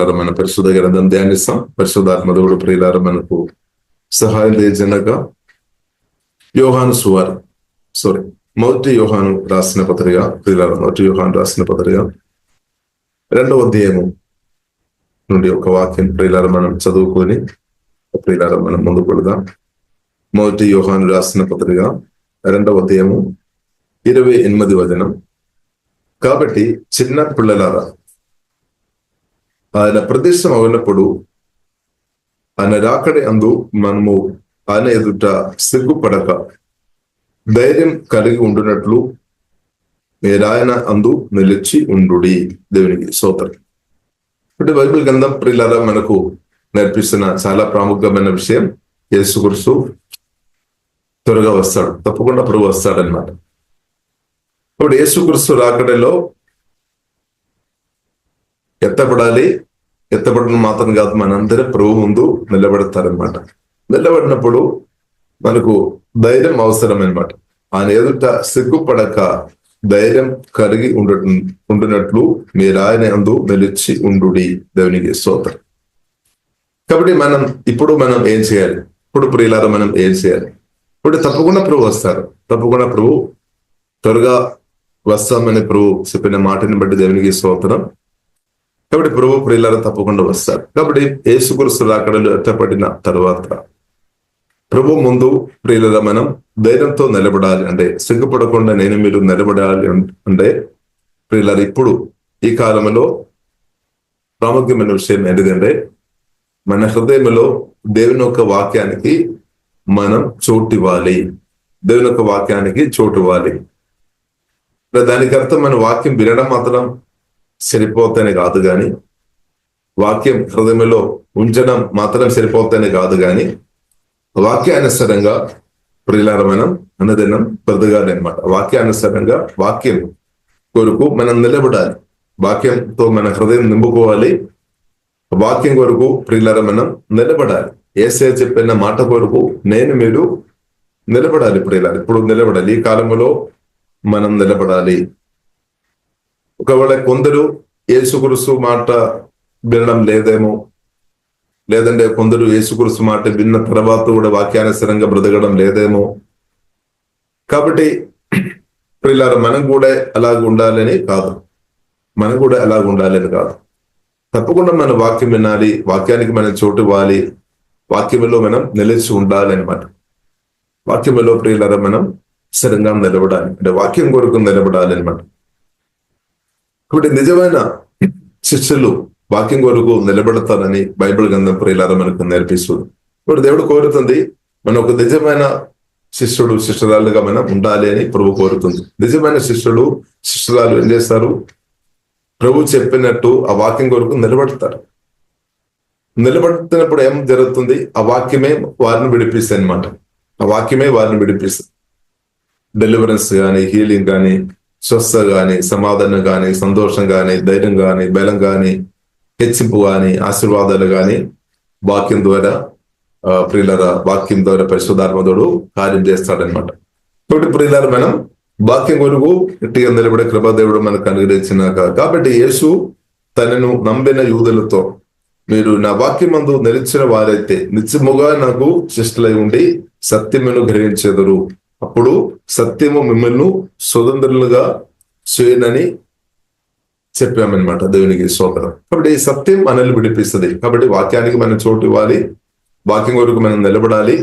ప్రియులారా మన పరిశుద్ధ గ్రంథం ధ్యానిస్తాం. పరిశుద్ధాత్మ దేవుడు ప్రియులారా మనకు సహాయం చేయజనగా మొదటి యోహాను రాసిన పత్రిక ప్రియులారా, మొదటి యోహాను రాసిన పత్రిక 2వ అధ్యాయము నుండి ఒక వాక్యం ప్రియులారా మనం చదువుకొని ప్రియులారా మనం ముందుకు వెళదాం. మొదటి యోహాను రాసిన పత్రిక 2వ అధ్యాయము 28వ వచనం. కాబట్టి చిన్న పిల్లలారా, ఆయన ప్రదేశం అయినప్పుడు ఆయన రాకడి అందు మనము ఆయన ఎదుట సిగ్గుపడక ధైర్యం కలిగి ఉండునట్లు మీరాయన అందు నిలిచి ఉండుడి. దేవునికి స్తోత్రం. అంటే బైబిల్ గ్రంథం ప్రియులారా మనకు నేర్పిస్తున్న చాలా ప్రాముఖ్యమైన విషయం, యేసుక్రీస్తు త్వరగా వస్తాడు, తప్పకుండా ప్రభు వస్తాడనమాట. ఇప్పుడు యేసుక్రీస్తు రాకడలో ఎత్తబడిన మాత్రం కాదు, మనందరం ప్రభు ముందు నిలబడతారనమాట. నిలబడినప్పుడు మనకు ధైర్యం అవసరం అనమాట. ఆయన ఎదుట సిగ్గుపడక ధైర్యం కలిగి ఉండునట్లు మీరాయన యందు నిలిచి ఉండుడి. దేవునికి స్తోత్రం. కాబట్టి మనం ఏం చేయాలి? ఇప్పుడు ప్రియులారా మనం ఏం చేయాలి? ఇప్పుడు తప్పకుండా ప్రభు వస్తారు, తప్పకుండా ప్రభు త్వరగా వస్తామని ప్రభు చెప్పిన మాటని బట్టి దేవునికి స్తోత్రం. కాబట్టి ప్రభు ప్రియులారా తప్పకుండా వస్తారు. కాబట్టి యేసుక్రీస్తు రాకడలో ఎత్తపడిన తర్వాత ప్రభు ముందు ప్రియులారా మనం ధైర్యంతో నిలబడాలి. అంటే సిగ్గుపడకుండా నేను మీరు నిలబడాలి అంటే ప్రియులారా ఇప్పుడు ఈ కాలంలో ప్రాముఖ్యమైన విషయం ఏంటిదంటే మన హృదయంలో దేవుని యొక్క వాక్యానికి మనం చోటివ్వాలి. దేవుని యొక్క వాక్యానికి చోటివ్వాలి. దానికి అర్థం మన వాక్యం వినడం మాత్రం సరిపోతేనే కాదు కానీ, వాక్యం హృదయంలో ఉంచడం మాత్రం సరిపోతేనే కాదు కానీ, వాక్యానుసారంగా ప్రియులారా మనం అన్నదినం బ్రతకాలి అనమాట. వాక్యానుసారంగా వాక్యం కొరకు మనం నిలబడాలి. వాక్యంతో మన హృదయం నింపుకోవాలి. వాక్యం కొరకు ప్రియులారా మనం నిలబడాలి. యేసయ్య చెప్పిన మాట కొరకు నేను మీరు నిలబడాలి. ప్రియులారా ఇప్పుడు నిలబడాలి. ఈ కాలంలో మనం నిలబడాలి. ఒకవేళ కొందరు యేసుక్రీస్తు మాట వినడం లేదేమో, లేదంటే కొందరు యేసుక్రీస్తు మాట విన్న తర్వాత కూడా వాక్యానుసారంగా బ్రతకడం లేదేమో. కాబట్టి ప్రియులారా మనం కూడా అలాగ ఉండాలని కాదు, తప్పకుండా మన వాక్యం వినాలి, వాక్యానికి మనం చోటు ఇవ్వాలి, వాక్యంలో మనం నిలిచి ఉండాలి అనమాట. వాక్యంలో ప్రియులారా మనం స్థిరంగా నిలబడాలి, అంటే వాక్యం కొరకు నిలబడాలి అనమాట. కాబట్టి నిజమైన శిష్యులు వాక్యం కొరకు నిలబడతారని బైబిల్ గ్రంథం ప్రియులారా మనకు నేర్పిస్తుంది. ఇప్పుడు దేవుడు కోరుతుంది మనం ఒక నిజమైన శిష్యురాలుగా మనం ఉండాలి అని ప్రభు కోరుతుంది. నిజమైన శిష్యురాలు ఏం చేస్తారు? ప్రభు చెప్పినట్టు ఆ వాక్యం కొరకు నిలబడతారు. నిలబడుతున్నప్పుడు ఏం జరుగుతుంది? ఆ వాక్యమే వారిని విడిపిస్తుంది అనమాట. ఆ వాక్యమే వారిని విడిపిస్తుంది. డెలివరెన్స్ కానీ, హీలింగ్ కానీ, స్వస్థ గాని, సమాధానం గాని, సంతోషం గాని, ధైర్యం గాని, బలం గాని, హెచ్చింపు గాని, ఆశీర్వాదాలు గాని వాక్యం ద్వారా ప్రియులారా వాక్యం ద్వారా పరిశుద్ధాత్మధుడు కార్యం చేస్తాడనమాట. కాబట్టి ప్రియులారా మనం వాక్యం కొరకు గట్టిగా నిలబడే కృపాదేవుడు మనకు అనుగ్రహించినాక, కాబట్టి యేసు తనను నమ్మిన యూదులతో మీరు నా వాక్యమందు నిలిచిన వారైతే నిత్యముగా నాకు శిష్యులై ఉండి సత్యమును గ్రహించెదరు, అప్పుడు సత్యము మిమ్మల్ని స్వతంత్రులుగా చేయనని చెప్పామన్నమాట. దేవునికి స్తోత్రం. కాబట్టి ఈ సత్యం మనల్ని విడిపిస్తుంది. కాబట్టి వాక్యానికి మనం చోటు ఇవ్వాలి, వాక్యం కొరకు మనం నిలబడాలి.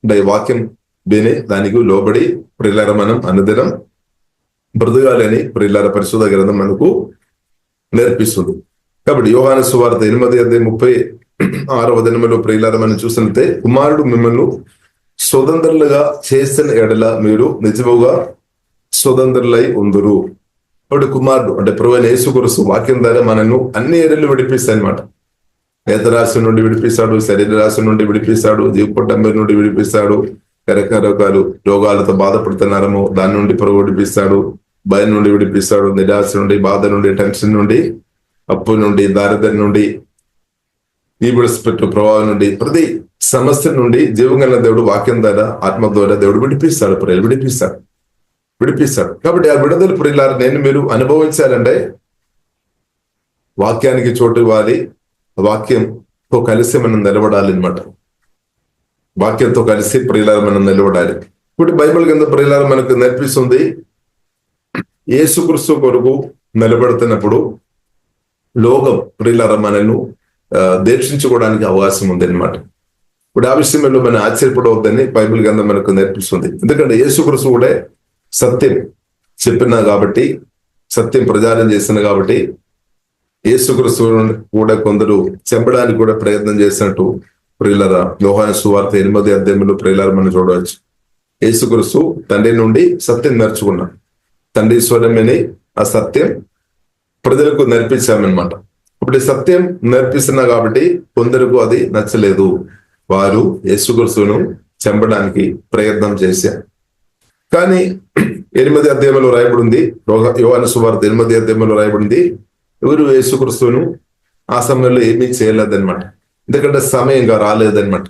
అంటే వాక్యం విని దానికి లోబడి ప్రియులారా మనం అనుదినం బ్రతకాలని ప్రియులారా పరిశుద్ధ గ్రంథం మనకు నేర్పిస్తుంది. కాబట్టి యోహాను సువార్త 8:36 ప్రియులారా మనం చూసినట్లయితే కుమారుడు మిమ్మల్ని స్వతంత్రులుగా చేసిన ఎడల మీరు నిజముగా స్వతంత్రులై ఉందురు. ఇప్పుడు కుమారుడు అంటే ప్రభువైన యేసుక్రీస్తు వాక్యం ద్వారా మనను అన్ని ఏరియాలు విడిపిస్తాయి అనమాట. నేత్రరాశి నుండి విడిపిస్తాడు, శరీర రాశి నుండి విడిపిస్తాడు, జీవపట్టంబి నుండి విడిపిస్తాడు, రకరకాలు రోగాలతో బాధపడుతున్నారము దాని నుండి ప్రభు విడిపిస్తాడు, భయం నుండి విడిపిస్తాడు, నిరాశ నుండి, బాధ నుండి, టెన్షన్ నుండి, అప్పు నుండి, దారిద్ర్యం నుండి, ఈ విడిచిపెట్టు ప్రభావం నుండి, ప్రతి సమస్య నుండి జీవగల దేవుడు వాక్యం ద్వారా ఆత్మ ద్వారా దేవుడు విడిపిస్తాడు. ప్రియులు విడిపిస్తాడు. కాబట్టి ఆ విడుదల ప్రియులారా నేను మీరు అనుభవించాలంటే వాక్యానికి చోటు ఇవ్వాలి, వాక్యంతో కలిసి మనం నిలబడాలి అనమాట. వాక్యంతో కలిసి ప్రియులారా మనం నిలబడాలి. ఇప్పుడు బైబిల్ కింద ప్రియులారా మనకు నేర్పిస్తుంది, యేసుక్రీస్తు కొరకు నిలబడుతున్నప్పుడు లోకం ప్రియులారా మనను దర్శించుకోవడానికి అవకాశం ఉంది అనమాట. ఇప్పుడు ఆ విషయంలో మనం ఆశ్చర్యపడవద్దని బైబిల్ గ్రంథం మనకు నేర్పిస్తుంది. ఎందుకంటే యేసుక్రీస్తు కూడా సత్యం చెప్పిన కాబట్టి, సత్యం ప్రచారం చేసిన కాబట్టి, యేసుక్రీస్తు కూడా కొందరు చంపడానికి కూడా ప్రయత్నం చేసినట్టు ప్రియులారా యోహాను సువార్త 8వ అధ్యాయంలో ప్రియులారా మనం చూడవచ్చు. యేసుక్రీస్తు తండ్రి నుండి సత్యం నేర్చుకున్నాం. తండ్రి స్వరమని ఆ సత్యం ప్రజలకు నేర్పించామన్నమాట. ఇప్పుడు సత్యం నేర్పిస్తున్నా కాబట్టి కొందరకు అది నచ్చలేదు. వారు యేసుక్రీస్తును చంపడానికి ప్రయత్నం చేశారు. కానీ 8వ అధ్యాయంలో రాయబడింది, యోహాను సువార్త 8వ అధ్యాయంలో రాయబడింది, ఎవరు యేసుక్రీస్తును ఆ సమయంలో ఏమీ చేయలేదన్నమాట. ఎందుకంటే సమయంగా రాలేదన్నమాట.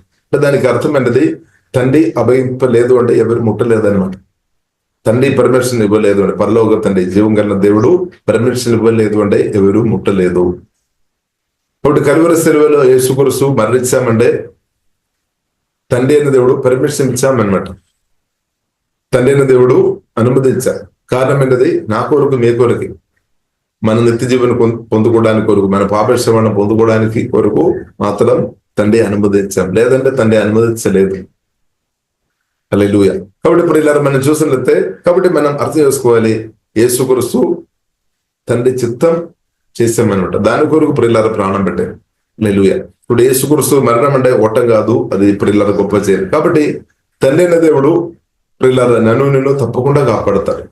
దానికి అర్థమైనది తండ్రి అభయింపలేదు అంటే ఎవరు ముట్టలేదన్నమాట. తండ్రి పర్మిషన్ ఇవ్వలేదు అంటే, పరలోక తండ్రి జీవం గల దేవుడు పర్మిషన్ ఇవ్వలేదు అంటే ఎవరు ముట్టలేదు. కాబట్టి కలువరి శిలువలో యేసుక్రీస్తు మరణించామంటే తండ్రి అయిన దేవుడు పర్మిషన్ ఇచ్చామన్నమాట. తండ్రి అయిన దేవుడు అనుమతించారు. కారణం ఏంటది? నా కొరకు మీ కొరకు, మన నిత్య జీవన పొందుకోవడానికి కొరకు, మన పాపశ్రవణ పొందుకోవడానికి కొరకు మాత్రం తండ్రి అనుమతించాం, లేదంటే తండ్రి అనుమతించలేదు. హల్లెలూయా. కాబట్టి ప్రియులారా మనం చూసినట్లయితే, కాబట్టి మనం అర్థం చేసుకోవాలి, యేసుక్రీస్తు తండ్రి చిత్తం చేసామన్నమాట. దాని కొరకు ప్రియులారా ప్రాణం పెట్టారు. హల్లెలూయా. ఇప్పుడు యేసుక్రీస్తు మరణం అంటే ఓటం కాదు, అది ప్రియులారా గొప్ప చేయరు. కాబట్టి తండ్రి అయిన దేవుడు ప్రియులారా నిన్ను తప్పకుండా కాపాడతారు.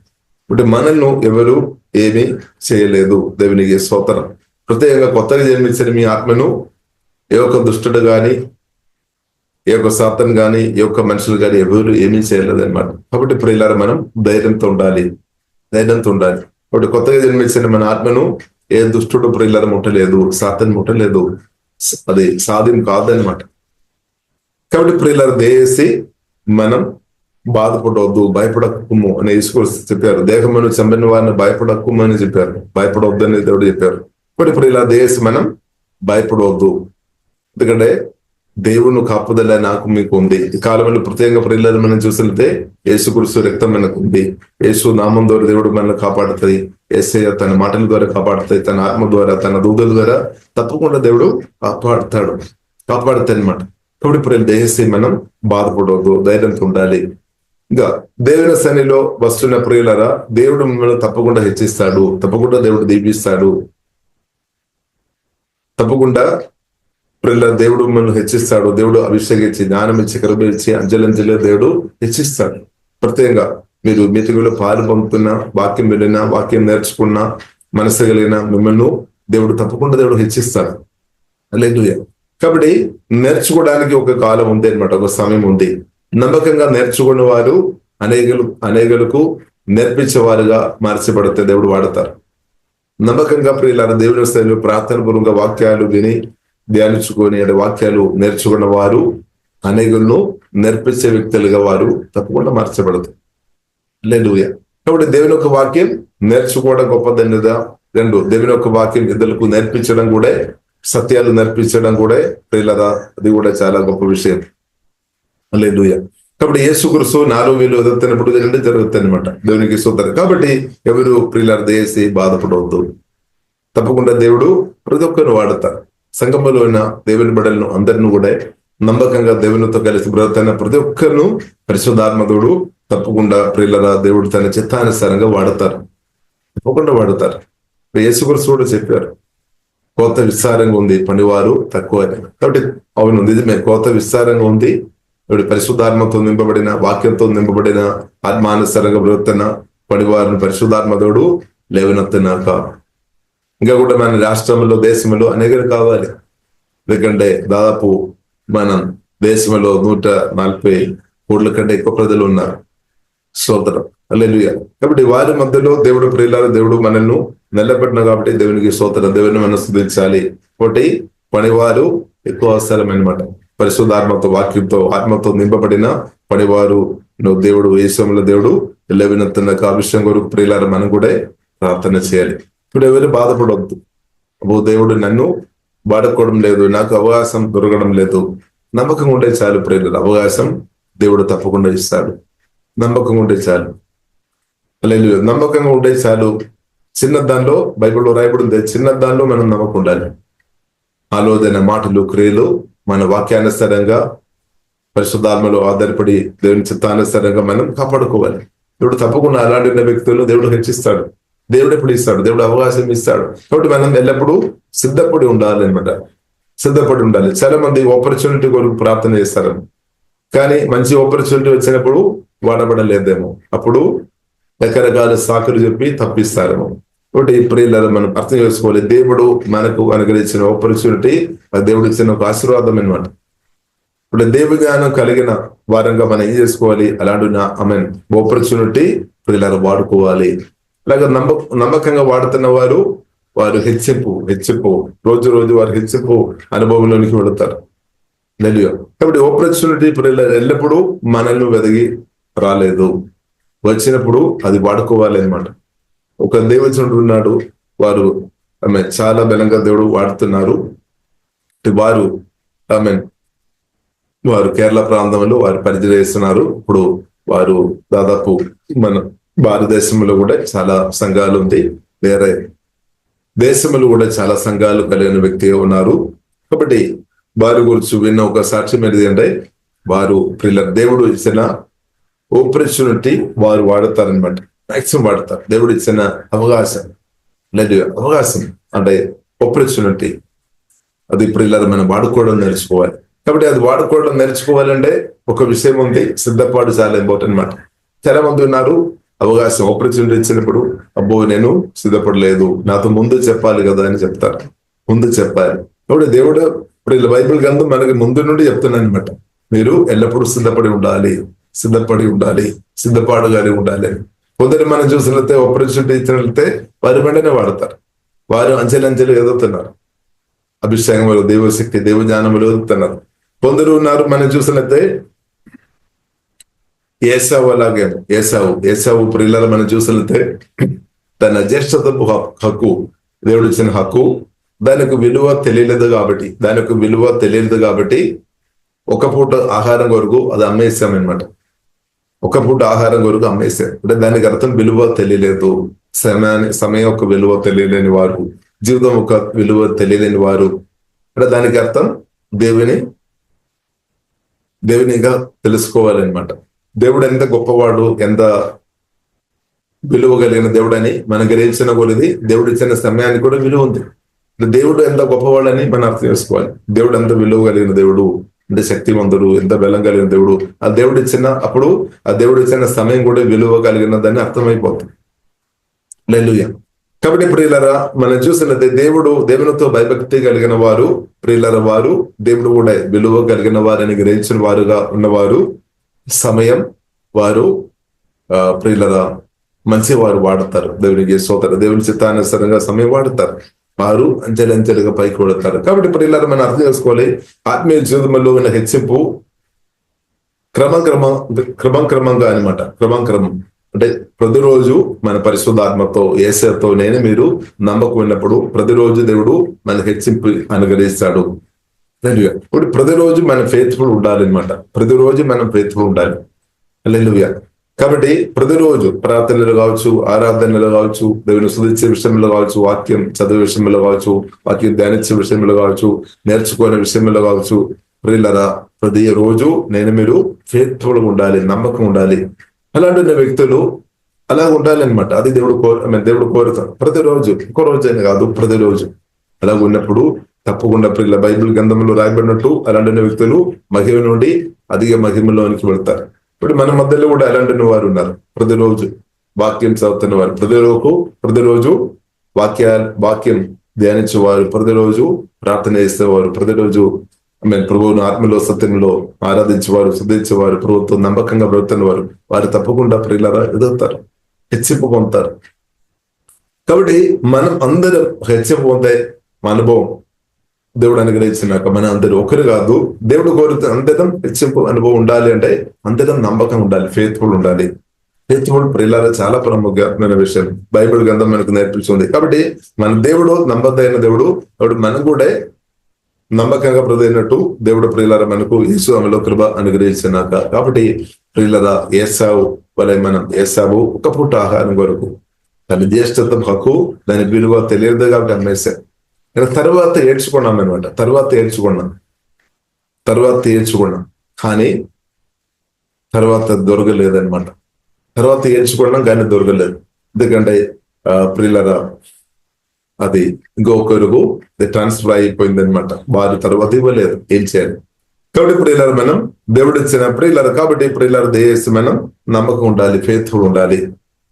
ఇప్పుడు మనల్ని ఎవరు ఏమీ చేయలేదు. దేవునికి స్తోత్రం. ప్రత్యేకంగా కొత్తగా జన్మించిన మీ ఆత్మను ఏ ఒక్క దుష్టుడు గాని, ఏ ఒక్క సాతాను గాని, ఏ ఒక్క మనుషులు గాని ఎవరు ఏమీ చేయలేదు అనమాట. కాబట్టి ప్రియులారా మనం ధైర్యంతో ఉండాలి. కాబట్టి కొత్తగా జన్మించిన మన ఆత్మను ఏ దుష్టుడు ప్రియులారా ముట్టలేదు, సాతాను ముట్టలేదు. అది సాధ్యం కాదనమాట. కాబట్టి ప్రియులారా దయచేసి మనం బాధపడవద్దు, భయపడకుము అని యేసుక్రీస్తు చెప్పారు. దేహమును చంపిన వారిని భయపడకుము అని చెప్పారు, భయపడవద్దని దేవుడు చెప్పారు. కాబట్టి ప్రియులారా దయచేసి మనం భయపడవద్దు. ఎందుకంటే దేవుని కాపుదల నాకు మీకు ఉంది. ఈ కాలంలో ప్రత్యేకంగా ప్రియులారా మనం చూసినట్లయితే యేసుక్రీస్తు రక్తం మనకు ఉంది. యేసు నామం ద్వారా దేవుడు మనల్ని కాపాడుతుంది. యేసయ్య తన మాటల ద్వారా కాపాడుతాయి, తన ఆత్మ ద్వారా, తన దూతల ద్వారా తప్పకుండా దేవుడు కాపాడుతాయి అనమాట. కాబట్టి ప్రియులు దయచేసి మనం బాధపడవద్దు, ధైర్యంతో ఉండాలి. ఇంకా దేవుని సన్నిధిలో వస్తున్న ప్రియులారా దేవుడు మిమ్మల్ని తప్పకుండా హెచ్చిస్తాడు, తప్పకుండా దేవుడు దీపిస్తాడు. తప్పకుండా ప్రియుల దేవుడు మిమ్మల్ని హెచ్చిస్తాడు. దేవుడు అభిషేకించి, జ్ఞానం ఇచ్చి, కృప ఇచ్చి, అంజలంజలి దేవుడు హెచ్చిస్తాడు. ప్రత్యేకంగా మీరు మీటింగులో పాలు పొందుతున్న, వాక్యం వెళ్ళిన, వాక్యం నేర్చుకున్న మనసు కలిగిన మిమ్మల్ని దేవుడు తప్పకుండా దేవుడు హెచ్చిస్తాడు. హల్లెలూయా. కాబట్టి నేర్చుకోవడానికి ఒక కాలం ఉంది అనమాట, ఒక సమయం ఉంది. నమ్మకంగా నేర్చుకున్న వారు అనేకులకు నేర్పించేవారుగా మార్చబడితే దేవుడు వాడతారు. నమ్మకంగా ప్రియులారా దేవుని స్థాయిలో ప్రార్థన పూర్వకంగా వాక్యాలు విని ధ్యానించుకొని వాక్యాలు నేర్చుకున్న వారు అనేకులను నేర్పించే వ్యక్తులుగా వారు తప్పకుండా మార్చబడతారు. హల్లెలూయా. కాబట్టి దేవుని యొక్క వాక్యం నేర్చుకోవడం గొప్పదన్నదా. 2, దేవుని యొక్క వాక్యం ఇతరులకు నేర్పించడం కూడా, సత్యాలు నేర్పించడం కూడా ప్రియులారా అది కూడా చాలా గొప్ప విషయం. హల్లెలూయా. కాబట్టి యేసుక్రీస్తు 4,000 ఎదుగుతున్నప్పుడు 2 జరుగుతాయి అనమాట. దేవునికి స్తోత్రం. కాబట్టి ఎవరు ప్రియులారా దయచేసి బాధపడవద్దు. తప్పకుండా దేవుడు ప్రతి ఒక్కరిని వాడతారు. సంఘములో ఉన్న దేవుని బిడ్డలను అందరిని కూడా నమ్మకంగా దేవునితో కలిసి బ్రతుకుతున్న ప్రతి ఒక్కరిను పరిశుద్ధాత్మకుడు తప్పకుండా ప్రియులారా దేవుడు తన చిత్తానుసారంగా వాడతారు, తప్పకుండా వాడతారు. యేసుక్రీస్తు కూడా చెప్పారు, కోత విస్తారంగా ఉంది, పనివారు తక్కువ. కాబట్టి అవును, నిజమే, కోత విస్తారంగా ఉంది. ఇప్పుడు పరిశుద్ధాత్మతో నింపబడిన, వాక్యంతో నింపబడిన, ఆత్మానుసారంగా బ్రతుకుతున్న పనివారిని పరిశుద్ధాత్మతోడు లేవనెత్తినాక ఇంకా కూడా మన రాష్ట్రంలో, దేశంలో అనేకలు కావాలి. ఎందుకంటే దాదాపు మనం దేశంలో 140 కోట్ల కంటే ఎక్కువ ప్రజలు ఉన్నారు. స్తోత్రం. హల్లెలూయా. కాబట్టి వారి మధ్యలో దేవుడు ప్రియులారా దేవుడు మనల్ని నిలబెట్టిన కాబట్టి దేవునికి స్తోత్రం. దేవుని మనం స్తుతించాలి. కాబట్టి పనివారు ఎక్కువ అవసరం అనమాట. పరిశుద్ధాత్మతో, వాక్యంతో, ఆత్మతో నింపబడిన పనివారు దేవుడు యేసులో దేవుడు లేవనెత్తిన ఆ విషయం కొరకు ప్రియులారా మనం కూడా ప్రార్థన చేయాలి. ఇప్పుడు ఎవరు బాధపడవద్దు. అబ్బో దేవుడు నన్ను వాడుకోవడం లేదు, నాకు అవకాశం దొరకడం లేదు. నమ్మకం ఉంటే చాలు ప్రియులారా, అవకాశం దేవుడు తప్పకుండా ఇస్తాడు. నమ్మకం ఉంటే చాలు. హల్లెలూయా. నమ్మకంగా ఉంటే చాలు. చిన్న దానిలో బైబిల్లో రాయబడింది, చిన్న దానిలో మనం నమ్మకం ఉండాలి. ఆలోచన, మాటలు, క్రియలు మన వాక్యానుసారంగా పరిశుద్ధాత్మలో ఆధారపడి దేవుని చిత్తానుసారంగా మనం కాపాడుకోవాలి. దేవుడు తప్పకుండా అలాంటి ఉన్న వ్యక్తులను దేవుడు హెచ్చిస్తాడు. దేవుడు ఎప్పుడు ఇస్తాడు? దేవుడు అవకాశం ఇస్తాడు. కాబట్టి మనం ఎల్లప్పుడూ సిద్ధపడి ఉండాలి అనమాట. సిద్ధపడి ఉండాలి. చాలా మంది ఆపర్చునిటీ కొరకు ప్రార్థన చేస్తారు, కానీ మంచి ఆపర్చునిటీ వచ్చినప్పుడు వాడబడలేదేమో, అప్పుడు రకరకాల సాకులు చెప్పి తప్పిస్తారేమో. కాబట్టి ప్రియులారా, మనం అర్థం చేసుకోవాలి, దేవుడు మనకు అనుగ్రహించిన ఆపర్చునిటీ, దేవుడు ఇచ్చిన ఒక ఆశీర్వాదం అనమాట. ఇప్పుడు దేవుని జ్ఞానం కలిగిన వారంగా మనం ఏం చేసుకోవాలి? అలాంటి ఆపర్చునిటీ ప్రియులారా వాడుకోవాలి. అలాగే నమ్మకంగా వాడుతున్న వారు హెచ్చింపు రోజు వారు హెచ్చింపు అనుభవంలోనికి వెళుతారు. కాబట్టి ఆపర్చునిటీ ప్రియులారా ఎల్లప్పుడూ మనల్ని వెదిగి రాలేదు, వచ్చినప్పుడు అది వాడుకోవాలి అనమాట. ఒక దేవచనుడు ఉన్నాడు, వారు చాలా బలంగా దేవుడు వాడుతున్నారు. వారు కేరళ ప్రాంతంలో వారు పరిచయం చేస్తున్నారు. ఇప్పుడు వారు దాదాపు మన భారతదేశంలో కూడా చాలా సంఘాలు ఉంది, వేరే దేశంలో కూడా చాలా సంఘాలు కలిగిన వ్యక్తిగా ఉన్నారు. కాబట్టి వారి గురించి విన్న ఒక సాక్ష్యం ఏంటంటే, వారు దేవుడు ఇచ్చిన ఆపర్చునిటీ వారు వాడతారనమాట. మాక్సిమం వాడతారు. దేవుడు ఇచ్చిన అవకాశం అంటే ఆపర్చునిటీ, అది ప్రియులారా మనం వాడుకోవడం నేర్చుకోవాలి. కాబట్టి అది వాడుకోవడం నేర్చుకోవాలంటే ఒక విషయం ఉంది, సిద్ధపాటు చాలా ఇంపార్టెంట్ అనమాట. చాలా మంది ఉన్నారు, అవకాశం ఆపర్చునిటీ ఇచ్చినప్పుడు అబ్బో నేను సిద్ధపడలేదు, నాతో ముందు చెప్పాలి కదా అని చెప్తారు. ముందు చెప్పాలి. కాబట్టి దేవుడు ఇప్పుడు బైబిల్ గ్రంథం మనకి ముందు నుండి చెప్తున్నాను అనమాట, మీరు ఎల్లప్పుడూ సిద్ధపడి ఉండాలి, సిద్ధపాటుగానే ఉండాలి. కొందరు మనం చూసినట్లయితే ఆపర్చునిటీ ఇచ్చినట్లయితే వారి వెంటనే వాడతారు. వారు అంచెలంచెలు ఎదుగుతున్నారు, అభిషేకములు, దైవశక్తి, దైవజ్ఞానములు ఎదుగుతున్నారు. కొందరు ఉన్నారు మనం చూసినట్లయితే ఏసావు, అలాగే ఏసావు ప్రియులారా మనం చూసినట్లయితే తన జ్యేష్ఠతపు హక్కు, దేవుడు ఇచ్చిన హక్కు, దానికి విలువ తెలియలేదు కాబట్టి ఒక పూట ఆహారం కొరకు అది అమ్మేసామన్నమాట. ఒక పూట ఆహారం కొరకు అమ్మేసాం అంటే దానికి అర్థం విలువ తెలియలేదు. సమయం ఒక విలువ తెలియలేని వారు, జీవితం ఒక విలువ తెలియలేని వారు అంటే దానికి అర్థం దేవునిగా తెలుసుకోవాలన్నమాట. దేవుడు ఎంత గొప్పవాడు, ఎంత విలువ కలిగిన దేవుడు అని మనం గ్రహించిన కొలది దేవుడు ఇచ్చిన సమయానికి కూడా విలువ ఉంది. దేవుడు ఎంత గొప్పవాడని మనం అర్థం చేసుకోవాలి. దేవుడు ఎంత విలువ కలిగిన దేవుడు, ఎంత శక్తివంతుడు, ఎంత బలం కలిగిన దేవుడు. ఆ దేవుడు ఇచ్చిన సమయం కూడా విలువ కలిగినదని అర్థమైపోతుంది. హల్లెలూయా. కాబట్టి ప్రియులారా మనం చూసినట్లయితే దేవునితో భయభక్తి కలిగిన వారు ప్రియులారా, వారు దేవుడు కూడా విలువ కలిగిన వారని గ్రహించిన వారుగా ఉన్నవారు సమయం వారు ప్రియులారా మంచి వారు వాడతారు. దేవునికి స్తోత్రం. దేవుని చిత్తానుసారంగా సమయం వాడతారు. వారు అంచెలంచెలుగా పైకి కొడతారు. కాబట్టి ప్రియులారా మనం అర్థం చేసుకోవాలి, ఆత్మీయ జీవితంలో ఉన్న హెచ్చింపు క్రమంగా అనమాట. క్రమం అంటే ప్రతిరోజు మన పరిశుద్ధాత్మతో, యేసుతో మీరు నమ్మకం ఉన్నప్పుడు ప్రతిరోజు దేవుడు మన హెచ్చింపు అనుగ్రహిస్తాడు. ఇప్పుడు ప్రతిరోజు మనం ఫెయిత్ఫుల్ ఉండాలన్నమాట. ప్రతిరోజు మనం ఫెయిత్ఫుల్ ఉండాలి. హల్లెలూయా. కాబట్టి ప్రతిరోజు ప్రార్థనలు కావచ్చు, ఆరాధనలు కావచ్చు, దేవుని స్తుతించే విషయంలో కావచ్చు, వాక్యం చదివే విషయంలో కావచ్చు, వాక్యం ధ్యానించే విషయంలో కావచ్చు, నేర్చుకునే విషయంలో కావచ్చు, ప్రియులారా ప్రతి రోజు మీరు ఫెయిత్ఫుల్ ఉండాలి, నమ్మకం ఉండాలి. అలాంటి వ్యక్తులు అలా ఉండాలి అనమాట. అది దేవుడు కోరుతాడు. ప్రతిరోజు, ఒక రోజు అని కాదు, ప్రతిరోజు అలా ఉన్నప్పుడు తప్పకుండా ప్రియుల బైబిల్ గ్రంథంలో రాయబడినట్టు అలాంటి వ్యక్తులు మహిమ నుండి అధిక మహిమలోనికి వెళ్తారు. ఇప్పుడు మన మధ్యలో కూడా అలాంటి వారు ఉన్నారు. ప్రతిరోజు వాక్యం చదువుతున్న వారు, ప్రతిరోజు వాక్యం ధ్యానించేవారు, ప్రతిరోజు ప్రార్థన చేసేవారు, ప్రతిరోజు ప్రభువును ఆత్మలో సత్యంలో ఆరాధించేవారు, స్తుతించేవారు, ప్రభుత్వం నమ్మకంగా బ్రతుకుతున్న వారు తప్పకుండా ప్రియులారా ఎదుగుతారు, హెచ్చింపు పొందుతారు. కాబట్టి మనం అందరం హెచ్చింపు పొందే అనుభవం దేవుడు అనుగ్రహించినాక మన అందరూ ఒకరు కాదు, దేవుడు కోరుతూ అందరం హెచ్చింపు అనుభవం ఉండాలి అంటే అందరం నమ్మకం ఉండాలి, ఫెయిత్ఫుల్ ఉండాలి. ఫెయిత్ఫుల్ ప్రియులారా చాలా ప్రముఖమైన విషయం బైబిల్ గ్రంథం మనకు నేర్పిస్తుంది. కాబట్టి మన దేవుడు నమ్మదైన దేవుడు. కాబట్టి మనం కూడా నమ్మకంగా ప్రదైనట్టు దేవుడు ప్రియులారా మనకు యేసు ఆమెలో కృప అనుగ్రహించినాక. కాబట్టి ప్రియులారా ఏసావు వలె మనం ఏసావు ఒక పూట ఆహారం కొరకు తన జ్యేష్ఠత్వం హక్కు దాని విలువ తెలియదు కాబట్టి అమ్మేశాం. తర్వాత ఏడ్చుకున్నాం అనమాట. తర్వాత ఏడ్చుకున్నాం కానీ తర్వాత దొరకలేదనమాట. తర్వాత ఏడ్చుకున్నాం కానీ దొరకలేదు. ఎందుకంటే ప్రియులారా అది ఇంకొకరుకు ట్రాన్స్ఫర్ అయిపోయింది అనమాట. వారి తర్వాత ఇవ్వలేదు, ఏం చేయాలి. కాబట్టి ప్రియులారా మనం దేవుడు ఇచ్చిన ప్రియులారా, కాబట్టి ప్రియులారా దయచేసి మనం నమ్మకం ఉండాలి, ఫెయిత్ఫుల్ ఉండాలి.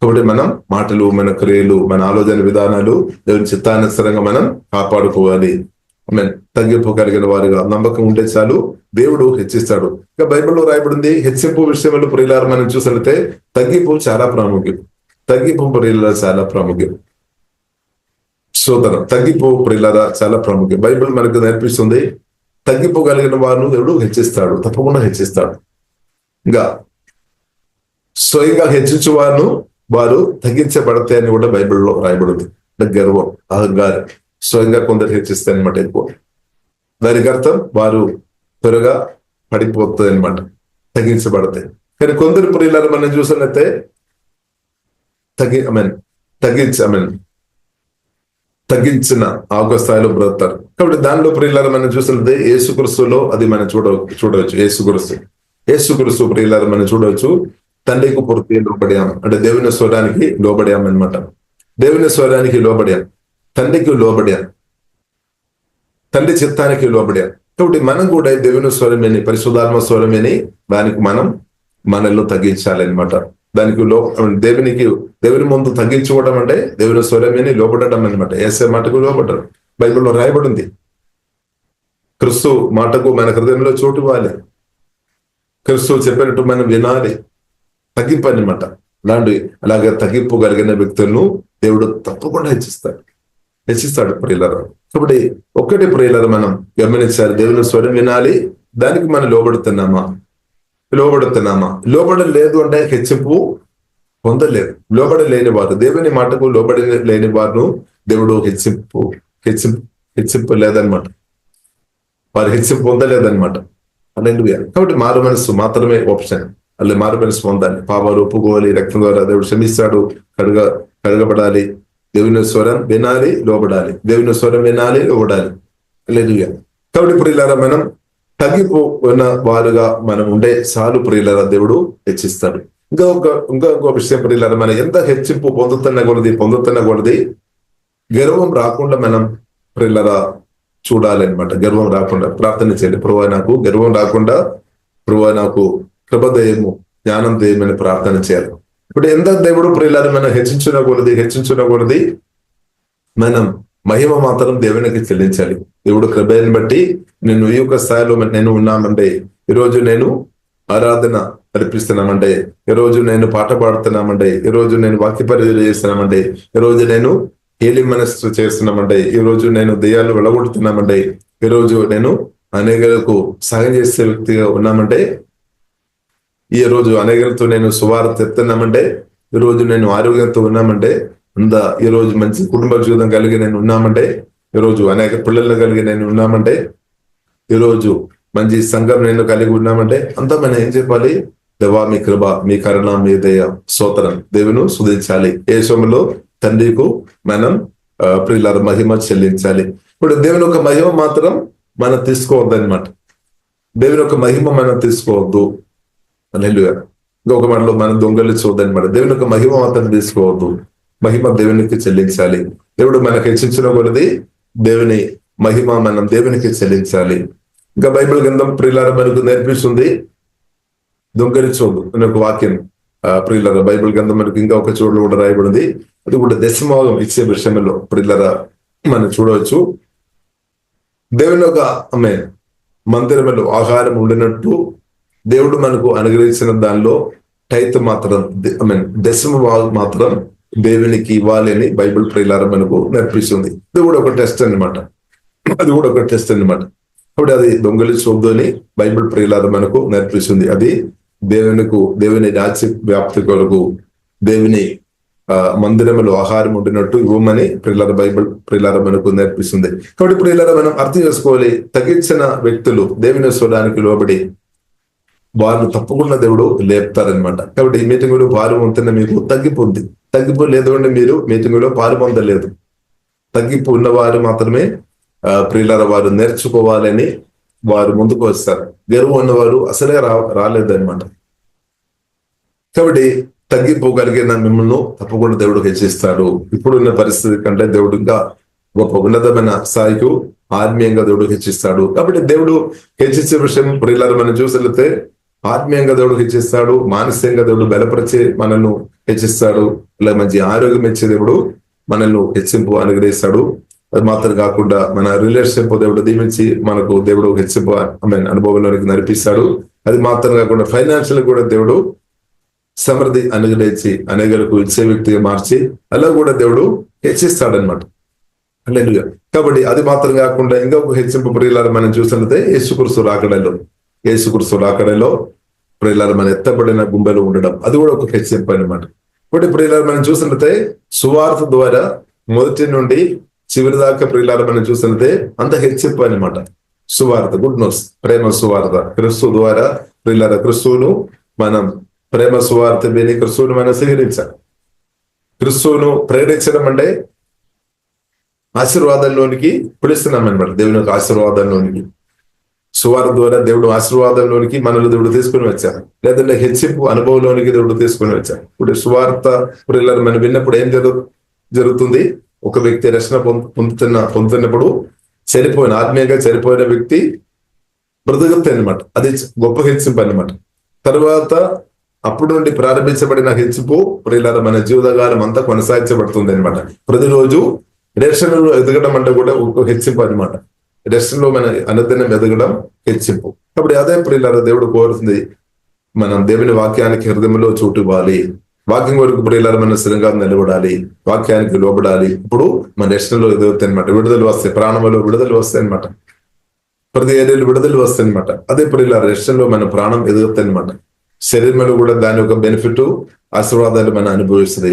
కాబట్టి మనం మాటలు, మన క్రియలు, మన ఆలోచన విధానాలు దేవుని చిత్తానుసారంగా మనం కాపాడుకోవాలి. తగ్గింపు కలిగిన వారుగా నమ్మకం ఉంటే చాలు, దేవుడు హెచ్చిస్తాడు. ఇంకా బైబిల్లో రాయబడింది హెచ్చింపు విషయంలో ప్రియులారా మనం చూసినట్లయితే తగ్గింపు చాలా ప్రాముఖ్యం. తగ్గింపు ప్రియులారా చాలా ప్రాముఖ్యం. శోధన తగ్గింపు ప్రియులారా చాలా ప్రాముఖ్యం. బైబిల్ మనకు నేర్పిస్తుంది తగ్గింపు కలిగిన వారిని దేవుడు హెచ్చిస్తాడు, తప్పకుండా హెచ్చిస్తాడు. ఇంకా స్వయంగా హెచ్చించు వారు తగ్గించబడతాయని కూడా బైబిల్లో రాయబడింది. గర్వం, అహంకారం స్వయంగా కొందరు హెచ్చిస్తాయి అనమాట. ఎక్కువ దానికి అర్థం వారు త్వరగా పడిపోతుంది అనమాట, తగ్గించబడతాయి. కానీ కొందరు ప్రియులారా మనం చూసినట్లయితే తగ్గించిన ఒక స్థాయిలో బ్రతారు. కాబట్టి దానిలో ప్రియులారా మనం చూసినట్లయితే యేసుక్రీస్తులో అది మనం చూడవచ్చు. యేసుక్రీస్తు ప్రియులారా మనం చూడవచ్చు. తండ్రికి పూర్తి లోబడాం అంటే దేవుని స్వరానికి లోబడాం అనమాట. దేవుని స్వరానికి లోబడాం, తండ్రికి లోబడాం, తండ్రి చిత్తానికి లోబడాం. కాబట్టి మనం కూడా దేవుని స్వరమేని, పరిశుద్ధాత్మ స్వరమేని దానికి మనం మనలో తగ్గించాలన్నమాట. దానికి దేవుని ముందు తగ్గించుకోవడం అంటే దేవుని స్వరమేని లోబడడం అనమాట. ఏసే మాటకు లోబడ్డారు. బైబిల్లో రాయబడింది క్రీస్తు మాటకు మన హృదయంలో చోటు ఇవ్వాలి. క్రీస్తు చెప్పినట్టు మనం వినాలి. తగ్గింపు అనమాట. అలాగే తగ్గింపు కలిగిన వ్యక్తులను దేవుడు తప్పకుండా హెచ్చిస్తాడు ప్రియులారా. కాబట్టి ఒక్కటి ప్రియులారా మనం గమనించాలి, దేవుని స్వరం వినాలి. దానికి మనం లోబడుతున్నామా? లోబడలేదు అంటే హెచ్చింపు పొందలేదు. లోబడలేని వారు, దేవుని మాటకు లోబడి లేని వారు దేవుడు హెచ్చింపు లేదనమాట. వారు హెచ్చింపు పొందలేదనమాట. హల్లెలూయా. కాబట్టి మారు మనసు మాత్రమే ఆప్షన్. అలా మారు మనసు పొందాలి, పాపాలు ఒప్పుకోవాలి, రక్తం ద్వారా దేవుడు క్షమిస్తాడు, కడగబడాలి. దేవుని స్వరం వినాలి, లోబడాలి. దేవుని స్వరం వినాలి, లోబడాలి. హల్లెలూయా. కాబట్టి ప్రియులారా మనం తగ్గిపోయిన వారుగా మనం ఉండే చాలు ప్రియులారా, దేవుడు హెచ్చిస్తాడు. ఇంకొక విషయం ప్రియులారా, మనం ఎంత హెచ్చింపు పొందుతున్న కొలది గర్వం రాకుండా మనం ప్రియులారా చూడాలన్నమాట. గర్వం రాకుండా ప్రార్థన చేయాలి. ప్రభువా నాకు గర్వం రాకుండా, ప్రభువా నాకు కృపదయము, జ్ఞానం దయమని ప్రార్థన చేయాలి. ఇప్పుడు ఎంత దేవుడు ప్రియులారా మనం హెచ్చించిన కొలది మనం మహిమ మాత్రం దేవునికి చెల్లించాలి. దేవుడు కృపను బట్టి నేను ఈ యొక్క స్థాయిలో నేను ఉన్నామంటే, ఈరోజు నేను ఆరాధన అర్పిస్తున్నామంటే, ఈరోజు నేను పాట పాడుతున్నామంటే, ఈరోజు నేను వాక్య పరిచయం చేస్తున్నామంటే, ఈరోజు నేను హీలింగ్ మినిస్టర్ చేస్తున్నామంటే, ఈరోజు నేను దెయ్యాలు వెళ్ళగొడుతున్నామంటే, ఈరోజు నేను అనేకులకు సహాయం చేసే వ్యక్తిగా ఉన్నామంటే, ఈ రోజు అనేకులతో నేను సువార్త చెప్తున్నామంటే, ఈరోజు నేను ఆరోగ్యంతో ఉన్నామంటే, ఈ రోజు మంచి కుటుంబ జీవితం కలిగి నేను ఉన్నామంటే, ఈరోజు అనేక పిల్లలు కలిగి నేను ఉన్నామంటే, ఈరోజు మంచి సంఘం నేను కలిగి ఉన్నామంటే, అంతా మనం ఏం చెప్పాలి? దేవా మీ కృప, మీ కరుణ, మీ దయ, స్తోత్రం, దేవుని స్తుతించాలి. ఏ సమయంలో తండ్రికు మనం ప్రియులార మహిమ చెల్లించాలి. ఇప్పుడు దేవుని యొక్క మహిమ మాత్రం మనం తీసుకోవద్దు అనమాట. దేవుని యొక్క మహిమ మనం తీసుకోవద్దు. హల్లెలూయా. ఇంకొక మనలో మనం దొంగలు చూద్దనమాట. దేవుని యొక్క మహిమ మాత్రం తీసుకోవద్దు. మహిమ దేవునికి చెల్లించాలి. దేవుడు మనకు హెచ్చించిన కొలది దేవుని మహిమ మనం దేవునికి చెల్లించాలి. ఇంకా బైబిల్ గ్రంథం ప్రియులార మనకు నేర్పిస్తుంది దొంగలించవద్దు అనే ఒక వాక్యం. ప్రియులార బైబిల్ గ్రంథం మనకు ఇంకా ఒక చోట్ల కూడా రాయబడింది. అది కూడా దశమభాగం ఇచ్చే విషయంలో ప్రియులార మనం చూడవచ్చు. దేవుని యొక్క మందిరంలో ఆహారం ఉండినట్టు దేవుడు మనకు అనుగ్రహించిన దానిలో టైత్ మాత్రం దశమభాగం మాత్రం దేవునికి ఇవ్వాలి అని బైబిల్ ప్రియులార మనకు నేర్పిస్తుంది. ఇది కూడా ఒక టెస్ట్ అనమాట. కాబట్టి అది దొంగలించవద్దు అని బైబిల్ ప్రియులార మనకు నేర్పిస్తుంది. అది దేవుని రాజ్య వ్యాప్తి కొరకు దేవుని మందిరములో ఆహారం ఉండినట్టు ఇవ్వమని ప్రియులారా బైబిల్ ప్రియులారా మనకు నేర్పిస్తుంది. కాబట్టి ప్రియులారా మనం అర్థం చేసుకోవాలి, తగ్గించిన వ్యక్తులు దేవుని స్వరానికి లోబడి వారు తప్పకుండా దేవుడు లేపుతారనమాట. కాబట్టి ఈ మీటింగులో పాలు పొందుతున్న మీకు తగ్గిపో లేదు అంటే మీరు మీటింగులో పాలు పొందలేదు. తగ్గిపు ఉన్నవారు మాత్రమే ప్రియులారా వారు నేర్చుకోవాలని వారు ముందుకు వస్తారు. గర్వం ఉన్నవారు అసలే రాలేదన్నమాట. కాబట్టి తగ్గిపోగలిగిన మిమ్మల్ని తప్పకుండా దేవుడు హెచ్చిస్తాడు. ఇప్పుడున్న పరిస్థితి కంటే దేవుడు ఇంకా గొప్ప ఉన్నతమైన స్థాయికి ఆత్మీయంగా దేవుడు హెచ్చిస్తాడు. కాబట్టి దేవుడు హెచ్చించే విషయం ప్రియులారా మనం చూసితే ఆత్మీయంగా దేవుడు హెచ్చిస్తాడు, మానసికంగా దేవుడు బలపరిచే మనల్ని హెచ్చిస్తాడు, ఇలా మంచి ఆరోగ్యం ఇచ్చే దేవుడు మనల్ని హెచ్చింపు అనుగ్రహిస్తాడు. అది మాత్రం కాకుండా మన రిలేషన్షిప్ దేవుడు దీవించి మనకు దేవుడు హెచ్చింపు అనుభవంలోనికి నడిపిస్తాడు. అది మాత్రం కాకుండా ఫైనాన్షియల్ కూడా దేవుడు సమృద్ధి అనుగ్రహించి అనేకలకు ఇచ్చే వ్యక్తిగా మార్చి అలా కూడా దేవుడు హెచ్చిస్తాడనమాట. హల్లెలూయా. కాబట్టి అది మాత్రం కాకుండా ఇంకొక హెచ్చింపు ప్రియులారా మనం చూసినట్లయితే యేసుక్రీస్తు రాకడలో ప్రియులారా మన ఎత్తబడిన గుంబెలో ఉండడం, అది కూడా ఒక హెచ్చింపు అనమాట. కాబట్టి ప్రియులారా మనం చూసినట్లయితే సువార్త ద్వారా మొదటి నుండి చివరి దాకా ప్రియులారా మనం చూసినట్లయితే అంత హెచ్చింపు అనమాట. సువార్త, గుడ్ న్యూస్, ప్రేమ సువార్త క్రీస్తు ద్వారా ప్రియులారా క్రీస్తువును మనం ప్రేమ సువార్త విని క్రీస్తువును మనం స్వీకరించాలి. క్రీస్తువును ప్రేరేపించడం అంటే ఆశీర్వాదంలోనికి పిలుస్తున్నాం అనమాట. దేవుని యొక్క ఆశీర్వాదంలోనికి, సువార్త ద్వారా దేవుడు ఆశీర్వాదంలోనికి మనల్ని దేవుడు తీసుకుని వచ్చారు, లేదంటే హెచ్చింపు అనుభవంలోనికి దేవుడు తీసుకుని వచ్చారు. ఇప్పుడు సువార్త ప్రియులారా మనం విన్నప్పుడు ఏం జరుగుతుంది? ఒక వ్యక్తి రక్షణ పొందుతున్నప్పుడు ఆత్మీయంగా చనిపోయిన వ్యక్తి బ్రతుకుతాయి అనమాట. అది గొప్ప హెచ్చింపు అనమాట. తర్వాత అప్పుడు నుండి ప్రారంభించబడిన హెచ్చింపు ప్రియులారా మన జీవితకాలం అంతా కొనసాగించబడుతుంది అనమాట. ప్రతిరోజు రక్షణలో ఎదగడం అంటే కూడా ఒక హెచ్చింపు అనమాట. రక్షణలో మన అనుదినం ఎదగడం హెచ్చింపు. కాబట్టి అదే ప్రియులారా దేవుడు కోరుతుంది, మనం దేవుని వాక్యానికి హృదయంలో చోటు ఇవ్వాలి, వాక్యం వరకు ప్రియులారా మన స్థిరంగా నిలబడాలి, వాక్యానికి లోబడాలి. ఇప్పుడు మన రక్షణలో ఎదుగుతాయి అనమాట. విడుదల వస్తాయి, ప్రాణంలో విడుదల వస్తాయి అనమాట. ప్రతి ఏరియాలో విడుదల వస్తాయి అనమాట. అదే ప్రియులారా రక్షణలో మన ప్రాణం ఎదుగుతాయి అనమాట. శరీరంలో కూడా దాని యొక్క బెనిఫిట్ ఆశీర్వాదాలు మనం అనుభవిస్తుంది.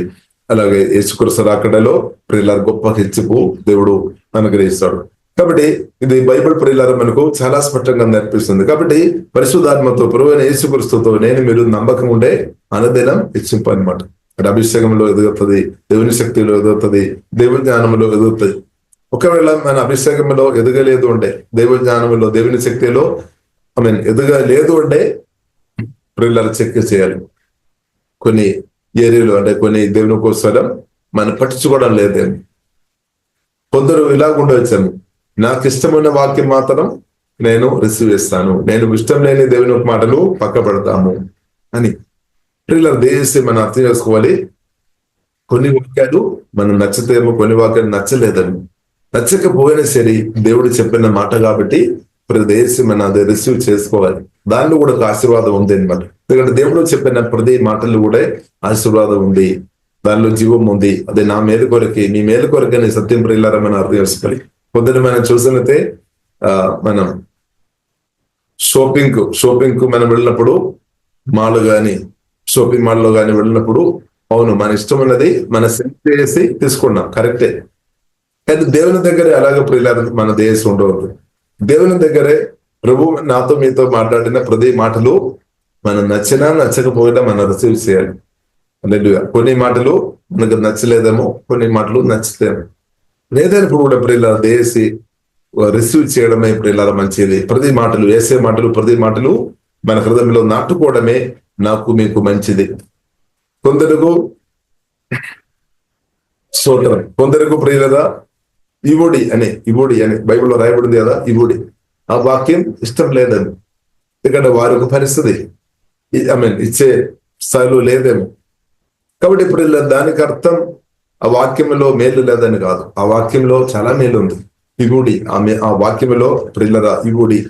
అలాగే యేసుక్రీస్తు రాకడలో ప్రియులారా గొప్ప హెచ్చింపు దేవుడు అనుగ్రహిస్తాడు. కాబట్టి ఇది బైబిల్ ప్రియులారా మనకు చాలా స్పష్టంగా నేర్పిస్తుంది. కాబట్టి పరిశుద్ధాత్మతో ప్రభువైన యేసుక్రీస్తుతో మీరు నమ్మకం ఉండే అనుదినం హెచ్చింపు అనమాట. అంటే అభిషేకంలో ఎదుగుతుంది, దేవుని శక్తిలో ఎదుగుతుంది, దేవుని జ్ఞానంలో ఎదుగుతుంది. ఒకవేళ మన అభిషేకంలో ఎదగలేదు అంటే, దేవుని జ్ఞానంలో దేవుని శక్తిలో ఎదగలేదు అంటే ప్రియులారా చెక్ చేయాలి. కొన్ని ఏరియాలో అంటే కొన్ని దేవుని కోసం మనం పట్టించుకోవడం లేదేమి. కొందరు ఇలాగుండా వచ్చాము, నాకు ఇష్టమైన వాక్యం మాత్రం నేను రిసీవ్ చేస్తాను, నేను ఇష్టం లేని దేవుని మాటలు పక్క పెడతాము అని ప్రియులారా దయచేసి మనం అర్థం చేసుకోవాలి. కొన్ని వాక్యాలు మనం నచ్చితేమో, కొన్ని వాక్యాలు నచ్చలేదని. నచ్చకపోయినా సరే దేవుడు చెప్పిన మాట కాబట్టి ప్రదేశం మనం అది రిసీవ్ చేసుకోవాలి. దానిలో కూడా ఒక ఆశీర్వాదం ఉంది అనమాట. ఎందుకంటే దేవుడు చెప్పిన ప్రతి మాటలు కూడా ఆశీర్వాదం ఉంది, దానిలో జీవం ఉంది. అది నా మేలు కొరకే, మీ మేలు కొరకే సత్యం ప్రియులారా మనం అర్థం చేసుకోవాలి. పొద్దున మనం చూసినట్లయితే మనం షాపింగ్ కు మనం వెళ్ళినప్పుడు షాపింగ్ మాల్లో కానీ వెళ్ళినప్పుడు అవును మన ఇష్టం ఉన్నది మన సెలెక్ట్ చేసి తీసుకున్నాం, కరెక్టే. కానీ దేవుని దగ్గరే అలాగే ప్రియులారా మన దేశం ఉండవద్దు. దేవుని దగ్గరే ప్రభు నాతో మీతో మాట్లాడిన ప్రతి మాటలు మనం నచ్చినా నచ్చకపోయినా మనం రిసీవ్ చేయాలి. హల్లెలూయా. కొన్ని మాటలు మనకు నచ్చలేదేమో, కొన్ని మాటలు నచ్చుతేమో, లేదన్నప్పుడు కూడా ప్రియులారా దేశి రిసీవ్ చేయడమే ప్రియులారా మంచిది. ప్రతి మాటలు వేసే మాటలు ప్రతి మాటలు మన హృదయంలో నాటుకోవడమే నాకు మీకు మంచిది. కొందరకు స్తోత్రం, కొందరకు ప్రియులారా ఇవుడి అని బైబిల్లో రాయబడింది కదా, ఇవుడి ఆ వాక్యం ఇష్టం లేదని. ఎందుకంటే వారి ఒక పరిస్థితి ఇచ్చే స్థాయిలో లేదేమో. కాబట్టి ఇప్పుడు దానికి అర్థం ఆ వాక్యంలో మేలు లేదని కాదు, ఆ వాక్యంలో చాలా మేలు ఉంది. ఇవుడి ఆ వాక్యంలో ప్రియులారా ఇవుడి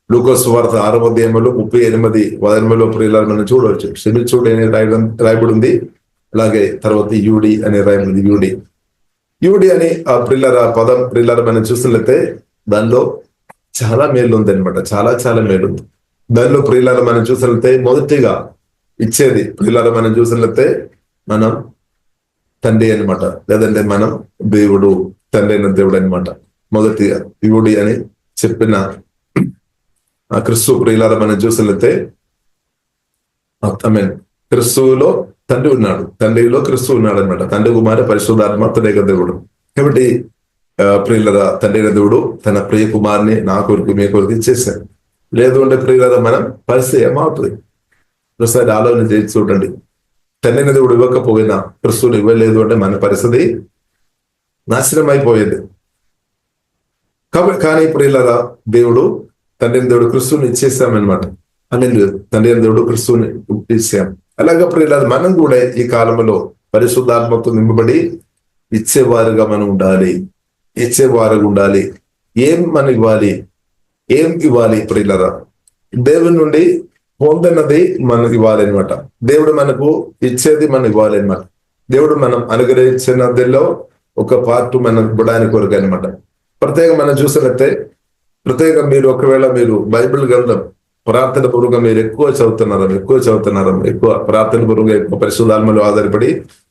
లూకా సువార్త 6వ అధ్యాయంలో 38 ప్రియులారా మనం చూడవచ్చు. క్షమించుడి అనే రాయబడింది. అలాగే తర్వాత యూడి అనే రాయబడింది. యూడి అని ఆ ప్రియులారా పదం ప్రియులారా మనం చూసినట్లయితే దానిలో చాలా మేలు ఉంది అనమాట. చాలా చాలా మేలు ఉంది. దానిలో ప్రియులారా మనం చూసినట్లయితే మొదటిగా ఇచ్చేది ప్రియులారా మనం చూసినట్లయితే మనం తండ్రి అనమాట, లేదంటే మనం దేవుడు, తండ్రి అయిన దేవుడు అనమాట. మొదటిగా యుడి అని చెప్పిన ఆ క్రిస్తు ప్రియులారా మనం చూసినట్లయితే క్రిస్తువులో తండ్రి ఉన్నాడు, తండ్రిలో క్రిస్తు ఉన్నాడు అనమాట. తండ్రి కుమారి పరిశుద్ధాత్మ త్రియేక దేవుడు. కాబట్టి ప్రియులరా తండ్రి అయిన దేవుడు తన ప్రియ కుమార్ని నా కొరకు మీ కొరకు ఇచ్చేసాడు. లేదు అంటే ప్రియులరా మనం పరిస్థితి ఏమవుతుంది? ఒకసారి ఆలోచన చేసి చూడండి. తండ్రి అయిన దేవుడు ఇవ్వకపోయినా, క్రిస్తువులు ఇవ్వలేదు అంటే మన పరిస్థితి నాశనం అయిపోయేది. కాబట్టి కానీ ప్రియులరా దేవుడు తండ్రి అయిన దేవుడు క్రిస్తువుని ఇచ్చేసామన్నమాట. అనేది తండ్రి అయిన దేవుడు క్రిస్తువుని ఇచ్చేసాం. అలాగే ప్రియులారా మనం కూడా ఈ కాలంలో పరిశుద్ధాత్మతో నింపబడి ఇచ్చేవారుగా మనం ఉండాలి, ఇచ్చేవారుగా ఉండాలి. ఏం మనం ఇవ్వాలి, ఏం ఇవ్వాలి ప్రియులారా? దేవుని నుండి పొందన్నది మనం ఇవ్వాలి అనమాట. దేవుడు మనకు ఇచ్చేది మనం ఇవ్వాలి అనమాట. దేవుడు మనం అనుగ్రహించినదిలో ఒక పార్ట్ మనం ఇవ్వడానికి కొరకు అనమాట. ప్రత్యేకంగా మనం చూసినట్టే, ప్రత్యేకంగా మీరు ఒకవేళ మీరు బైబిల్ గ్రంథం ప్రార్థన పూర్వకంగా మీరు ఎక్కువ చదువుతున్నారు, ఎక్కువ ప్రార్థన పూర్వకంగా ఎక్కువ పరిశుద్ధాత్మలో ఆధారపడి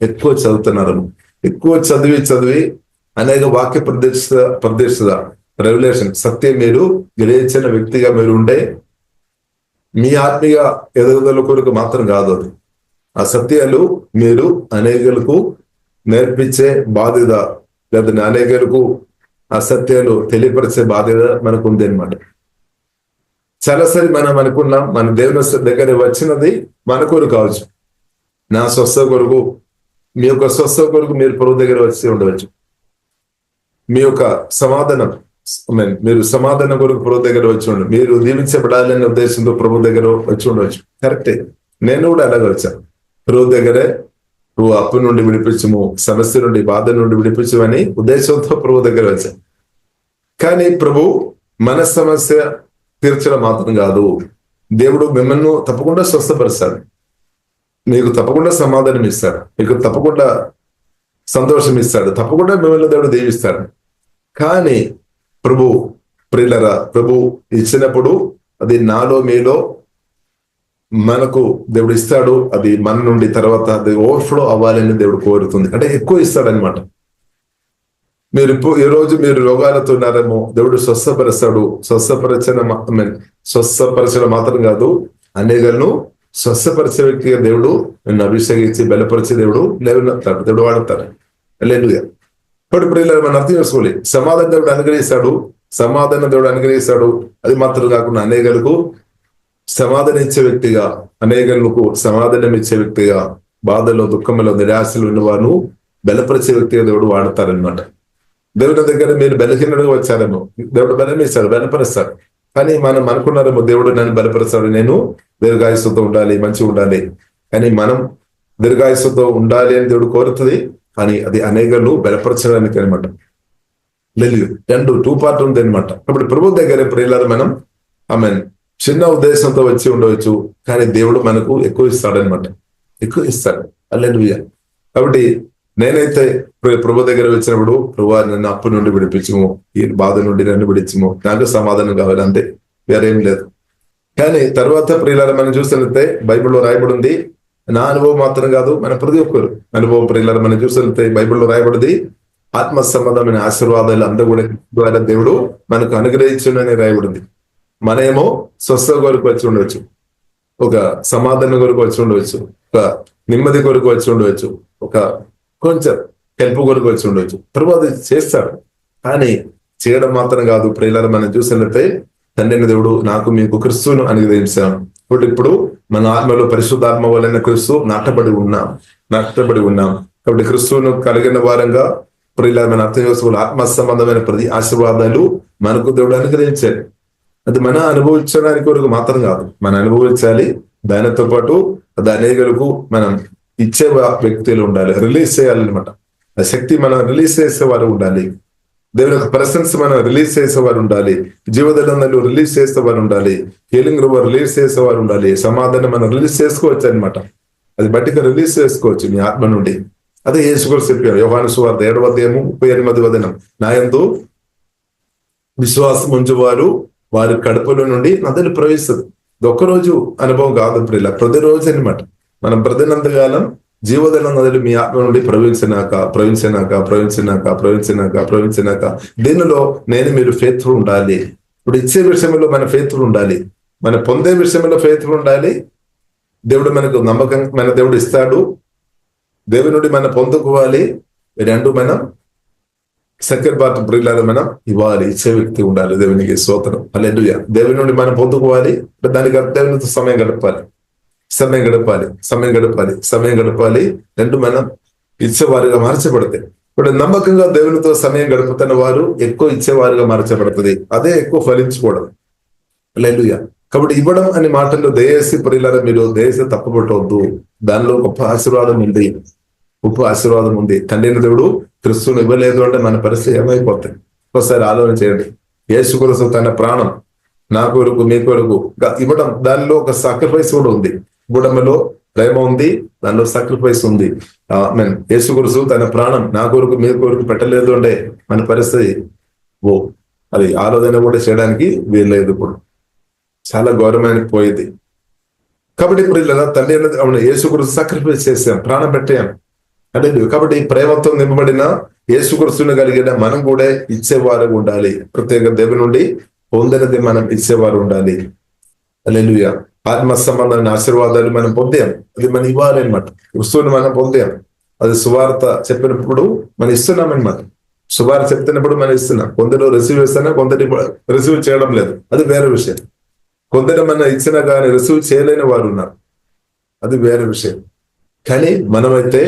ఎక్కువ చదువుతున్నారు. ఎక్కువ చదివి అనేక వాక్య ప్రదేశ రెవల్యూషన్ సత్యం మీరు గ్రహించిన వ్యక్తిగా మీరు ఉంటే మీ ఆత్మీయ ఎదుగుదల కొరకు మాత్రం కాదు అది. ఆ సత్యాలు మీరు అనేకులకు నేర్పించే బాధ్యత, లేదా అనేకులకు ఆ సత్యాలు తెలియపరిచే బాధ్యత మనకు ఉంది అనమాట. చాలాసారి మనం అనుకున్నాం మన దేవుని దగ్గర వచ్చినది మన కొరకు కావచ్చు, నా స్వస్థ కొరకు, మీ యొక్క స్వస్థ కొరకు మీరు ప్రభు దగ్గర వచ్చి ఉండవచ్చు. మీ యొక్క సమాధానం, మీరు సమాధానం కొరకు ప్రభు దగ్గర వచ్చి ఉండదు, మీరు దీవించబడాలనే ఉద్దేశంతో ప్రభు దగ్గర వచ్చి ఉండవచ్చు. కరెక్టే, నేను కూడా అలాగే వచ్చాను. ప్రభు దగ్గరే నువ్వు అప్పు నుండి విడిపించము, సమస్య నుండి, బాధ నుండి విడిపించమని ఉద్దేశంతో ప్రభు దగ్గర వచ్చాను. కానీ ప్రభు మన సమస్య తీర్చడం మాత్రం కాదు, దేవుడు మిమ్మల్ని తప్పకుండా స్వస్థపరుస్తాడు, మీకు తప్పకుండా సమాధానం ఇస్తాడు, మీకు తప్పకుండా సంతోషం ఇస్తాడు, తప్పకుండా మిమ్మల్ని దేవుడు దీవిస్తాడు. కానీ ప్రభు ఇచ్చినప్పుడు అది నాలో మీలో మనకు దేవుడు ఇస్తాడు. అది మన నుండి తర్వాత అది ఓవర్ఫ్లో అవ్వాలని దేవుడు కోరుతుంది, అంటే ఎక్కువ ఇస్తాడనమాట. మీరు ఈ రోజు మీరు రోగాలతో ఉన్నారేమో, దేవుడు స్వస్థపరుస్తాడు. స్వస్థపరచడం మాత్రం కాదు, అనేకలను స్వస్థపరిచే వ్యక్తిగా దేవుడు నిన్ను అభిషేకించి బలపరిచే దేవుడు లేవనెత్తాడు, దేవుడు వాడతాడు. హల్లెలూయా. ఇప్పుడు మనం అర్థం చేసుకోవాలి, సమాధానం దేవుడు అనుగ్రహిస్తాడు. అది మాత్రం కాకుండా అనేకలకు సమాధానం ఇచ్చే వ్యక్తిగా, అనేకలకు సమాధానం ఇచ్చే వ్యక్తిగా, బాధలో, దుఃఖంలో, నిరాశలు ఉన్నవారు బలపరిచే వ్యక్తిగా దేవుడు వాడతారనమాట. దేవుడి దగ్గర మీరు బలహీనుడుగా వచ్చారేమో, దేవుడు బలం ఇస్తాడు, బలపరుస్తాడు. కానీ మనం అనుకున్నారేమో దేవుడు నన్ను బలపరుస్తాడు, నేను దీర్ఘాయుస్సుతో ఉండాలి, మంచిగా ఉండాలి. కానీ మనం దీర్ఘాయుస్సుతో ఉండాలి అని దేవుడు కోరుతుంది, కానీ అది అనేకలు బలపరచడానికి అనమాట. టూ పార్ట్ ఉంది అనమాట. ఇప్పుడు ప్రభు దగ్గర ప్రియులారా మనం చిన్న ఉద్దేశంతో వచ్చి ఉండవచ్చు, కానీ దేవుడు మనకు ఎక్కువ ఇస్తాడనమాట, ఎక్కువ ఇస్తాడు. హల్లెలూయా. కాబట్టి నేనైతే ప్రభు దగ్గర వచ్చినప్పుడు, ప్రభు నన్ను అప్పు నుండి విడిపించము, ఈ బాధ నుండి నన్ను విడిచము, నాకు సమాధానం కావాలంటే వేరేం లేదు. కానీ తర్వాత ప్రియులారా మనం చూసినట్లయితే బైబిల్లో రాయబడి ఉంది, నా అనుభవం మాత్రం కాదు, మన ప్రతి ఒక్కరు అనుభవం ప్రియులారా మనం చూసినట్లయితే బైబిల్లో రాయబడింది, ఆత్మ సంబంధమైన ఆశీర్వాదాలు అందరూ కూడా ద్వారా దేవుడు మనకు అనుగ్రహించునని రాయబడింది. మనమేమో స్వస్థ కొరకు వచ్చి ఉండవచ్చు, ఒక సమాధానం కొరకు వచ్చి ఉండవచ్చు, ఒక నెమ్మది కొరకు వచ్చి ఉండవచ్చు, ఒక కొంచెం హెల్ప్ కొరకు వచ్చి ఉండవచ్చు. ప్రభు అది చేస్తాడు, కానీ చేయడం మాత్రం కాదు. ప్రియులారా మనం చూసినట్లయితే తండ్రి దేవుడు నాకు మీకు క్రిస్తువును అనుగ్రహించాను. ఇప్పుడు మన ఆత్మలో పరిశుద్ధాత్మ వలన క్రిస్తు నాటబడి ఉన్నాం. కాబట్టి క్రిస్తువును కలిగిన వారంగా ప్రియులారా మన అర్థం చేసుకోవాలి, ఆత్మ సంబంధమైన ప్రతి ఆశీర్వాదాలు మనకు దేవుడు అనుగ్రహించాడు. అది మన అనుభవించడానికి వరకు మాత్రం కాదు, మనం అనుభవించాలి. దానితో పాటు అది అనేకులకు మనం ఇచ్చే వ్యక్తులు ఉండాలి, రిలీజ్ చేయాలన్నమాట. ఆ శక్తి మనం రిలీజ్ చేసేవారు ఉండాలి, దేవుని యొక్క ప్రెసెన్స్ మనం రిలీజ్ చేసేవారు ఉండాలి, జీవదళంలో రిలీజ్ చేసేవారు ఉండాలి, హీలింగ్ రూమ్ రిలీజ్ చేసేవారు ఉండాలి, సమాధానం మనం రిలీజ్ చేసుకోవచ్చు అనమాట. అది బట్టిగా రిలీజ్ చేసుకోవచ్చు మీ ఆత్మ నుండి. అదే యేసుక్రీస్తు చెప్పారు, యోహాను సువార్త 7వ అధ్యాయము 38వ వచనం, నా యందు విశ్వాసం ఉంచువారు వారి కడుపుల నుండి నదులు ప్రవహిస్తుంది. ఇది ఒక్కరోజు అనుభవం కాదు ప్రియుల, ప్రతిరోజు అనమాట. మనం ప్రతినంతకాలం జీవోదల నదులు మీ ఆత్మ నుండి ప్రవహించినాక దీనిలో మీరు ఫెయిత్ఫుల్ ఉండాలి. ఇప్పుడు ఇచ్చే విషయంలో మన ఫెయిత్ఫుల్ ఉండాలి, మన పొందే విషయంలో ఫెయిత్ఫుల్ ఉండాలి. దేవుడు మనకు నమ్మకం, మన దేవుడు ఇస్తాడు, దేవుని నుండి మనం పొందుకోవాలి. రెండు మనం సెకండ్ పార్ట్ ప్రియులారా మనం ఇవ్వాలి, ఇచ్చే వ్యక్తి ఉండాలి. దేవునికి స్తోత్రం, హల్లెలూయా. దేవుని నుండి మనం పొందుకోవాలి, దానికి దేవునితో సమయం గడపాలి. రెండు మనం ఇచ్చేవారుగా మార్చబడతాయి. ఇప్పుడు నమ్మకంగా దేవునితో సమయం గడుపుతున్న వారు ఎక్కువ ఇచ్చేవారుగా మార్చబడుతుంది, అదే ఎక్కువ ఫలించుకోవడం. హల్లెలూయా. కాబట్టి ఇవ్వడం అనే మాటల్లో దయచేసి ప్రియులారా మీరు దయచేసి తప్పుపట్టవద్దు. దానిలో గొప్ప ఆశీర్వాదం ఉంది. తండ్రి దేవుడు క్రిస్తుని ఇవ్వలేదు అంటే మన పరిస్థితి ఏమైపోతాయి? ఒకసారి ఆలోచన చేయండి. యేసు కొరకు తన ప్రాణం నా కొరకు మీ కొరకు ఇవ్వడం, దానిలో ఒక సాక్రిఫైస్ కూడా ఉంది. ఇవ్వడంలో ప్రేమ ఉంది, దానిలో సాక్రిఫైస్ ఉంది. యేసు కొరకు తన ప్రాణం నా కొరకు మీ కొరకు పెట్టలేదు అంటే మన పరిస్థితి అది ఆలోచన కూడా చేయడానికి వీల్లేదు. ఇప్పుడు చాలా గౌరవానికి పోయేది. కాబట్టి ఇప్పుడు ఇలా తండ్రి యేసు కొరకు సాక్రిఫైస్ చేసాం, ప్రాణం పెట్టాం అంటే. కాబట్టి ప్రేమతో నింపబడిన యేసుక్రీస్తుని కలిగిన మనం కూడా ఇచ్చేవారు ఉండాలి. ప్రత్యేక దేవుని నుండి పొందినది మనం ఇచ్చేవారు ఉండాలి. హల్లెలూయా. ఆత్మ సంబంధమైన ఆశీర్వాదాలు మనం పొందాం, అది మనం ఇవ్వాలి అనమాట. క్రిస్తుని మనం పొందాం, అది సువార్త చెప్పినప్పుడు మనం ఇస్తున్నాం అనమాట. సువార్త చెప్తున్నప్పుడు మనం ఇస్తున్నాం. కొందరు రిసీవ్ చేస్తున్నా, కొందరు రిసీవ్ చేయడం లేదు, అది వేరే విషయం. కొందరు మనం ఇచ్చినా కానీ రిసీవ్ చేయలేని వారు ఉన్నారు, అది వేరే విషయం. కానీ మనమైతే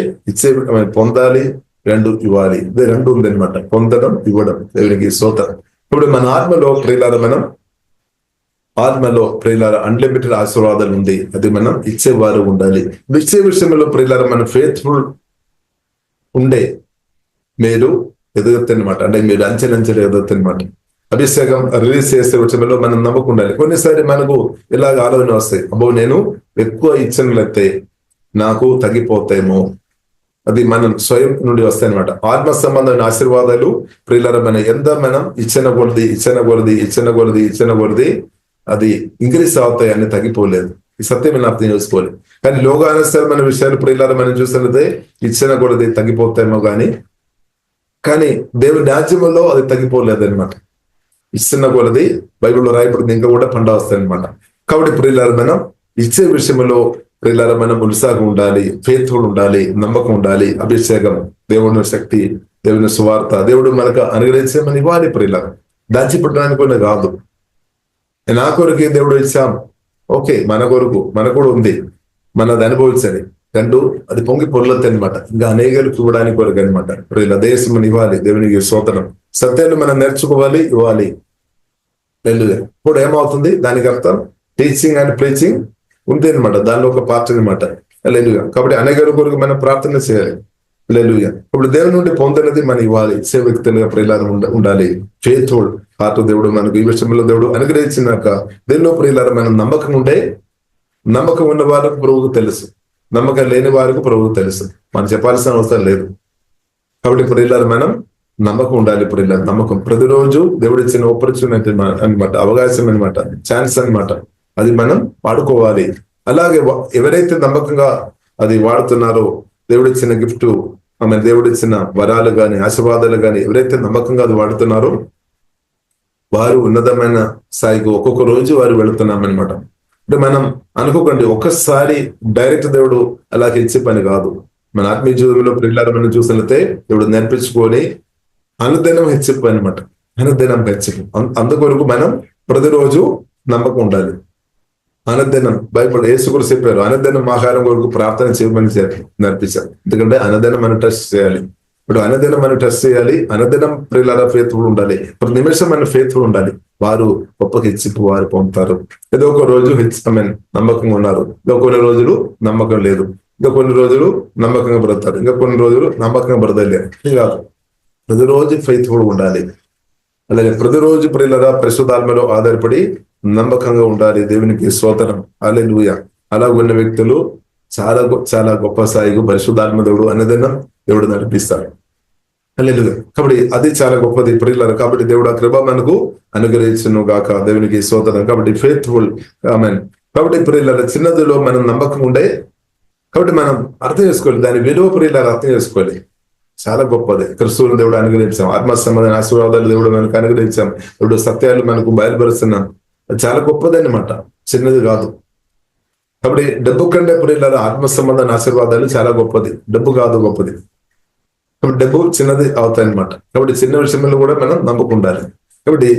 పొందాలి, రెండు ఇవ్వాలి, ఇది రెండు ఉందనమాట. పొందడం, ఇవ్వడం. దేవునికి స్తోత్రం. ఇప్పుడు మన ఆత్మలో ప్రియులారా అన్లిమిటెడ్ ఆశీర్వాదాలు ఉంది, అది మనం ఇచ్చేవారు ఉండాలి. ఇచ్చే విషయంలో ప్రియులారా మనం ఫెయిత్ఫుల్ ఉండే మీరు ఎదుగుతారనమాట. అంటే మీరు అంచెలంచెలు ఎదుగుతారనమాట. అభిషేకం రిలీజ్ చేసే విషయంలో మనం నమ్మకం ఉండాలి. కొన్నిసారి మనకు ఇలాగ ఆలోచన వస్తాయి, అబ్బో నేను ఎక్కువ ఇచ్చినట్లయితే నాకు తగ్గిపోతాయేమో. అది మనం స్వయం నుండి వస్తాయి అనమాట. ఆత్మ సంబంధమైన ఆశీర్వాదాలు ప్రియులారా మనం ఎంత మనం ఇచ్చిన కొలది అది ఇంక్రీజ్ అవుతాయి అని తగ్గిపోలేదు. ఈ సత్యం అర్థం చేసుకోవాలి. కానీ లోకానుసరమైన విషయాలు ప్రియులారా మనం చూసినట్లయితే ఇచ్చిన కొలది తగ్గిపోతాయేమో కానీ దేవుని రాజ్యంలో అది తగ్గిపోలేదు అనమాట. ఇస్తున్న కొలది బైబిల్లో రాయబడింది, ఇంకా కూడా పండ వస్తాయి అనమాట. కాబట్టి ప్రియులారా మనం ఇచ్చే విషయంలో ప్రియులారా మనం ఉత్సాహం ఉండాలి, ఫెయిత్ఫుల్ ఉండాలి, నమ్మకం ఉండాలి. అభిషేకం, దేవుని శక్తి, దేవుని సువార్త దేవుడు మనకు అనుగ్రహించే మనం ఇవ్వాలి ప్రియులారా. దాచిపెట్టడానికి కూడా కాదు. నా కొరకు దేవుడు ఇచ్చాం, ఓకే, మన కొరకు మనకు కూడా ఉంది, మనది అనుభవించండి. రెండు అది పొంగి పొర్లొద్దు అనమాట. ఇంకా అనేకలకు ఇవ్వడానికి కొరకు అనమాట. ప్రియుల దేశం ఇవ్వాలి, దేవునికి స్తోత్రం. సత్యాన్ని మనం నేర్చుకోవాలి, ఇవ్వాలి. ఇప్పుడు ఏమవుతుంది? దానికి అర్థం టీచింగ్ అండ్ ప్రీచింగ్ ఉంది అనమాట. దానిలో ఒక పార్ట్ అనమాట. హల్లెలూయా. కాబట్టి అనేకల కొరకు మనం ప్రార్థన చేయాలి. హల్లెలూయా. ఇప్పుడు దేవుని నుండి పొందినది మనం ఇవ్వాలి. ఇచ్చే వ్యక్తులుగా ప్రియులారా ఉండాలి. ఫెయిత్ఫుల్ హార్ట్ దేవుడు మనకు ఈ విషయంలో దేవుడు అనుగ్రహించినాక దీనిలో ప్రియులారా మనం నమ్మకం ఉంటే, నమ్మకం ఉన్న వారికి ప్రభువుకు తెలుసు, నమ్మకం లేని వారికి ప్రభువుకు తెలుసు. మనం చెప్పాల్సిన అవసరం లేదు. కాబట్టి ప్రియులారా మనం నమ్మకం ఉండాలి. ప్రియులారా నమ్మకం ప్రతిరోజు దేవుడు ఇచ్చిన ఆపర్చునిటీ అనమాట, అవకాశం అనమాట, ఛాన్స్ అనమాట. అది మనం వాడుకోవాలి. అలాగే ఎవరైతే నమ్మకంగా అది వాడుతున్నారో, దేవుడిచ్చిన గిఫ్ట్, దేవుడిచ్చిన వరాలు గాని ఆశీర్వాదాలు గాని ఎవరైతే నమ్మకంగా అది వాడుతున్నారో వారు ఉన్నతమైన స్థాయికి ఒక్కొక్క రోజు వారు వెళుతున్నామన్నమాట. అంటే మనం అనుకోకండి, ఒక్కసారి డైరెక్ట్ దేవుడు అలాగే ఇచ్చే పని కాదు. మన ఆత్మీయ జీవితంలో ప్రియులారా మనం చూసినట్లయితే దేవుడు నేర్పించుకొని అనుదినం హెచ్చింపు అనమాట. అనుదినం హెచ్చింపు. అందుకొరకు మనం ప్రతిరోజు నమ్మకం ఉండాలి. అనుదినం బైబిల్ యేసుక్రీస్తు చెప్పారు, అనుదినం ఆహారం కొరకు ప్రార్థన చేయమని నేర్పించారు. ఎందుకంటే అనుదినం మనం టెస్ట్ చేయాలి. ఇప్పుడు అనుదినం మనం టెస్ట్ చేయాలి. అనుదినం ప్రియులారా ఫెయిత్ఫుల్ ఉండాలి. ప్రతి నిమిషం మనం ఫెయిత్ఫుల్ ఉండాలి. వారు గొప్పకి హెచ్చింపు వారు పొందుతారు. ఏదో ఒక రోజు నమ్మకంగా ఉన్నారు, ఇంకా కొన్ని రోజులు నమ్మకం లేదు, ఇంకా కొన్ని రోజులు నమ్మకంగా బ్రతారు, ఇంకా కొన్ని రోజులు నమ్మకంగా బ్రతలేదు. కాదు, ప్రతిరోజు ఫెయిత్ఫుల్ ఉండాలి. అలాగే ప్రతిరోజు ప్రియులారా పరిశుద్ధాత్మలో ఆధారపడి నమ్మకంగా ఉండాలి. దేవునికి స్తోత్రం. హల్లెలూయా. అలా ఉన్న వ్యక్తులు చాలా చాలా గొప్ప స్థాయికి పరిశుద్ధాత్మ దేవుడు అనుదినం దేవుడు నడిపిస్తాడు. హల్లెలూయా. కాబట్టి అది చాలా గొప్పది ప్రియులారా. కాబట్టి దేవుడు ఆ కృప మనకు అనుగ్రహించును గాక. దేవునికి స్తోత్రం. కాబట్టి ఫెయిత్ఫుల్ కాబట్టి ప్రియులారా చిన్నదిలో మనం నమ్మకం ఉండే, కాబట్టి మనం అర్థం చేసుకోవాలి దాని విలువ ప్రియులారా అర్థం చేసుకోవాలి. చాలా గొప్పది. క్రిస్తువుని దేవుడు అనుగ్రహించాం, ఆత్మ సంబంధమైన ఆశీర్వాదాలు దేవుడు మనకు అనుగ్రహించాం, దేవుడు సత్యాలు మనకు బయలుపరుస్తున్నాం. అది చాలా గొప్పది అన్నమాట, చిన్నది కాదు. కాబట్టి డబ్బు కంటే ప్రియులారా ఆత్మ సంబంధమైన ఆశీర్వాదాలు చాలా గొప్పది, డబ్బు కాదు గొప్పది. కాబట్టి డబ్బు చిన్నది అవుతాయి అనమాట. కాబట్టి చిన్న విషయంలో కూడా మనం నమ్ముకుంటాలి. కాబట్టి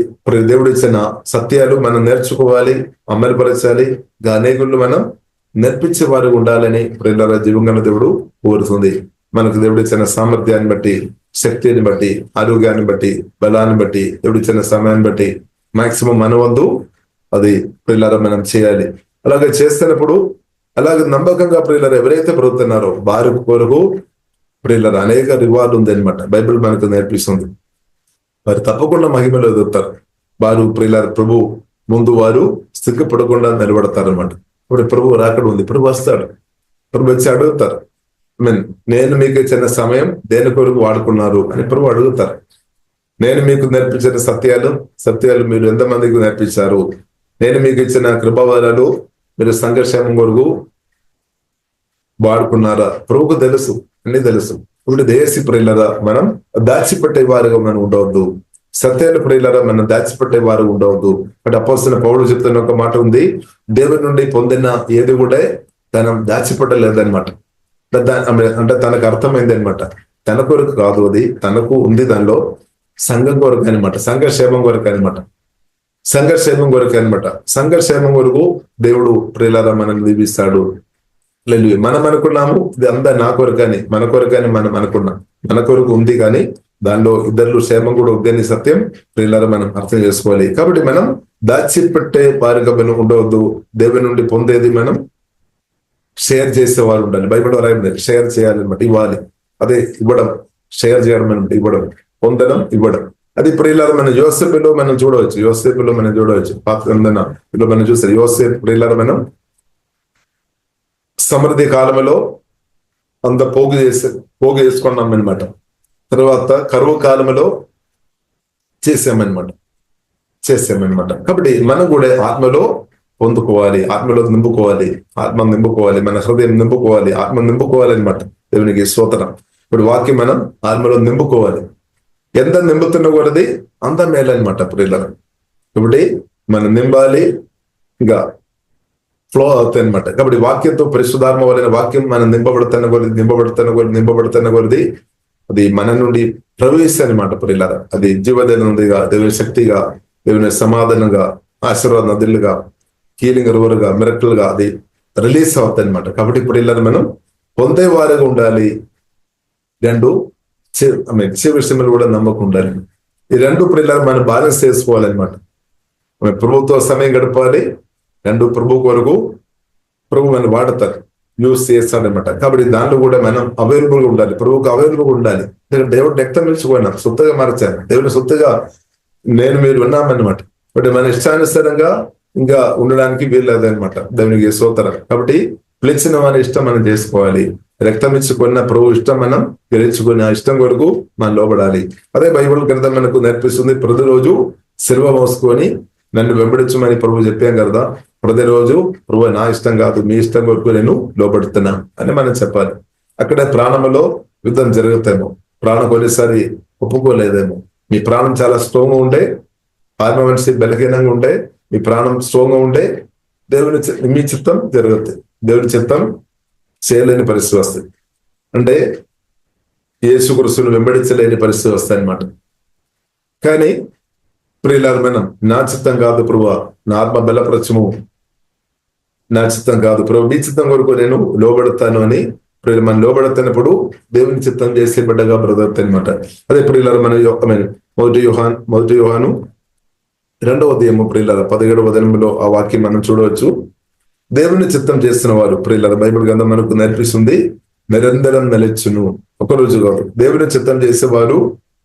దేవుడు ఇచ్చిన సత్యాలు మనం నేర్చుకోవాలి, అమలుపరచాలి, అనేకులు మనం నేర్పించే వారు ఉండాలని ప్రియులారా జీవంగా దేవుడు కోరుతుంది. మనకు దేవుడు ఇచ్చిన సామర్థ్యాన్ని బట్టి, శక్తిని బట్టి, ఆరోగ్యాన్ని బట్టి, బలాన్ని బట్టి, దేవుడు ఇచ్చిన సమయాన్ని బట్టి మాక్సిమం మన వంతు అది ప్రియులారా మనం చేయాలి. అలాగే చేస్తున్నప్పుడు అలాగే నమ్మకంగా ప్రియులారా ఎవరైతే బ్రతుకుతున్నారో వారి కొరకు ప్రియులారా అనేక రివార్డు ఉంది అనమాట. బైబిల్ మనకు నేర్పిస్తుంది. వారు తప్పకుండా మహిమలో ఎదుగుతారు. వారు ప్రియులారా ప్రభు ముందు వారు సిగ్గుపడకుండా నిలబడతారు అనమాట. ఇప్పుడు ప్రభు రాకడ ఉంది, ప్రభు వస్తాడు, ప్రభు వచ్చి అడుగుతారు, నేను మీకు ఇచ్చిన సమయం దేని కొరకు వాడుకున్నారు అని ప్రభు అడుగుతారు. నేను మీకు నేర్పించిన సత్యాలు మీరు ఎంతమందికి నేర్పించారు? నేను మీకు ఇచ్చిన కృపావరాలు మీరు సంఘర్షణ కొరకు వాడుకున్నారా? ప్రభుకు తెలుసు, అన్ని తెలుసు. ఇప్పుడు దేశీ ప్రియులరా మనం దాచిపెట్టే వారుగా మనం ఉండవద్దు. సత్యాల ప్రియులరా మనం దాచిపెట్టే వారు ఉండవద్దు. అంటే అపోస్తలుడైన పౌలు చెప్తున్న ఒక మాట ఉంది, దేవుని నుండి పొందిన ఏది కూడా తనం దాచిపెట్టలేదన్నమాట. అంటే తనకు అర్థమైంది అనమాట, తన కొరకు కాదు, అది తనకు ఉంది, దానిలో సంఘం కొరకు అనమాట, సంఘక్షేమం కొరకు అనమాట, సంఘక్షేమం కొరకు అనమాట. సంఘక్షేమం కొరకు దేవుడు ప్రియులారా మనల్ని దీవిస్తాడు. లేదు మనం అనుకున్నాము ఇది అంతా నా కొరకని, మన కొరకని మనం అనుకున్నాం. మన కొరకు ఉంది కానీ దానిలో ఇద్దరు క్షేమం కూడా ఉందని సత్యం ప్రియులారా మనం అర్థం చేసుకోవాలి. కాబట్టి మనం దాచిపెట్టే వారిగా మనం ఉండవద్దు. దేవుని నుండి పొందేది మనం షేర్ చేసేవారు ఉండాలి. బైబిల్ రాయబడి షేర్ చేయాలన్నమాట, ఇవ్వాలి. అదే ఇవ్వడం, షేర్ చేయడం అనమాట, ఇవ్వడం, పొందడం, ఇవ్వడం. అది ప్రియులారా మన యోసేపులో మనం చూడవచ్చు. పాత గ్రంథంలో మనం చూస్తే యోసేపు ప్రియులారా మనం సమృద్ధి కాలంలో అంత పోగు చేసుకున్నాం అనమాట. తర్వాత కరువు కాలంలో చేసామన్నమాట. కాబట్టి మనం కూడా ఆత్మలో పొందుకోవాలి, ఆత్మలో నింపుకోవాలి, మన హృదయం నింపుకోవాలి, ఆత్మ నింపుకోవాలి అనమాట. దేవునికి స్తోత్రం. ఇప్పుడు వాక్యం మనం ఆత్మలో నింపుకోవాలి. ఎంత నింపుతున్న కొలది అంత మేలనమాట ప్రియులారా. ఇప్పుడు మనం నింపాలి, ఇంకా ఫ్లో అవుతాయి అనమాట. కాబట్టి వాక్యంతో పరిశుద్ధాత్మ వలన వాక్యం మనం నింపబడుతున్న కొలది అది మన నుండి ప్రవేశిస్తాయి అనమాట ప్రియులారా. అది జీవదనుడిగా, దేవుని శక్తిగా, దేవుని సమాధానంగా, ఆశీర్వాద నదులుగా, హీలింగ్ రివర్గా, మిరకల్గా అది రిలీజ్ అవుతాయి అనమాట. కాబట్టి ప్రియులారా మనం పొందే వారిగా ఉండాలి. రెండు విషయంలో కూడా నమ్మకం ఉండాలి. ఈ రెండు ప్రియులారా మనం బ్యాలెన్స్ చేసుకోవాలన్నమాట. ప్రభుత్వ సమయం గడపాలి, రెండు ప్రభు కొరకు ప్రభు మనం వాడతారు, యూజ్ చేస్తాడనమాట. కాబట్టి దాంట్లో కూడా మనం అవైలబుల్ గా ఉండాలి, ప్రభువుకు అవైలబుల్ గా ఉండాలి. దేవుడు రక్తం నిలిచిపోయినా సొత్తుగా మార్చాను, దేవుని సొత్తుగా మీరు ఉన్నామన్నమాట. బట్ మన ఇష్టానుసారంగా ఇంకా ఉండడానికి వీల్లేదనమాట. దేవునికి స్తోత్రం. కాబట్టి పిలిచిన మన ఇష్టం మనం చేసుకోవాలి. రక్తం ఇచ్చుకున్న ప్రభు ఇష్టం మనం గెలుచుకుని ఆ ఇష్టం కొరకు మనం లోబడాలి. అదే బైబిల్ గ్రంథం మనకు నేర్పిస్తుంది. ప్రతిరోజు సిలువ మోసుకొని నన్ను వెంబడించమని ప్రభు చెప్పాం కదా. ప్రతిరోజు ప్రభు నా ఇష్టం కాదు, మీ ఇష్టం కొరకు నేను లోబడుతున్నా అని మనం చెప్పాలి. అక్కడ ప్రాణంలో యుద్ధం జరుగుతామో, ప్రాణం కొన్నిసారి ఒప్పుకోలేదేమో. మీ ప్రాణం చాలా స్ట్రాంగ్ గా ఉండే, ఆత్మ మనిషి బలహీనంగా ఉండే, మీ ప్రాణం స్ట్రాంగ్ గా ఉండే మీ చిత్తం జరుగుతుంది. దేవుని చిత్తం చేయలేని పరిస్థితి వస్తుంది. అంటే యేసుక్రీస్తును వెంబడించలేని పరిస్థితి వస్తాయి అన్నమాట. కానీ ప్రియులారా మనం నా చిత్తం కాదు ప్రభువా, నా ఆత్మ బలపరచము, నా చిత్తం కాదు ప్రభు, మీ చిత్తం కొరకు నేను లోబడతాను అని మనం లోబడుతున్నప్పుడు దేవుని చిత్తం చేసే బిడ్డగా బ్రదవుతాయి అనమాట. అదే ప్రియులారా మన మొదటి యోహాను 2వ అధ్యాయము ప్రియులారా 17వ వచనంలో ఆ వాక్యం మనం చూడవచ్చు. దేవుని చిత్తం చేస్తున్న వారు ప్రియులారా బైబిల్ గ్రంథం మనకు నేర్పిస్తుంది, నిరంతరం నిలచును. ఒకరోజు కాదు, దేవుని చిత్తం చేసేవారు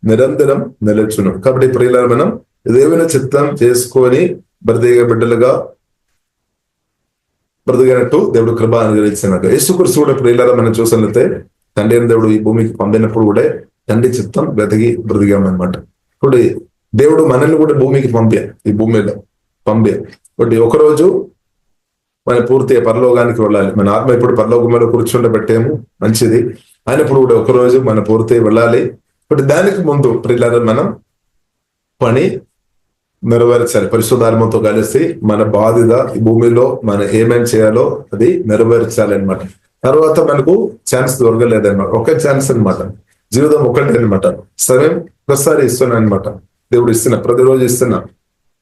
నిరంతరం నిలచును. కాబట్టి ప్రియులారా మనం దేవుని చిత్తం చేసుకొని బ్రతికే బిడ్డలుగా బ్రతికినట్టు దేవుడు కృప అనుగ్రహించినాక యేసుక్రీస్తు కూడా ప్రియులారా మనం చూసినట్లయితే తండ్రి అయిన దేవుడు ఈ భూమికి పంపినప్పుడు కూడా తండ్రి చిత్తం బ్రతికామన్నమాట. ఇప్పుడు దేవుడు మనల్ని కూడా భూమికి ఈ భూమిలో పంపే. ఒకటి ఒకరోజు మన పూర్తిగా పరలోకానికి వెళ్ళాలి. మన ఆత్మ ఇప్పుడు పరలోకంలో కూర్చుండబెట్టేము, మంచిది. అయినప్పుడు కూడా ఒకరోజు మన పూర్తిగా వెళ్ళాలి. బట్ దానికి ముందు ప్రియులారా మనం పని నెరవేర్చాలి. పరిశుద్ధాత్మతో కలిసి మన బాధ్యత ఈ భూమిలో మనం ఏమేం చేయాలో అది నెరవేర్చాలి అనమాట. తర్వాత మనకు ఛాన్స్ దొరకలేదన్నమాట. ఒకే ఛాన్స్ అనమాట. జీవితం ఒకటే అనమాట. సమయం ఒకసారి ఇస్తున్నా అనమాట. దేవుడు ఇస్తున్నా, ప్రతిరోజు ఇస్తున్నా.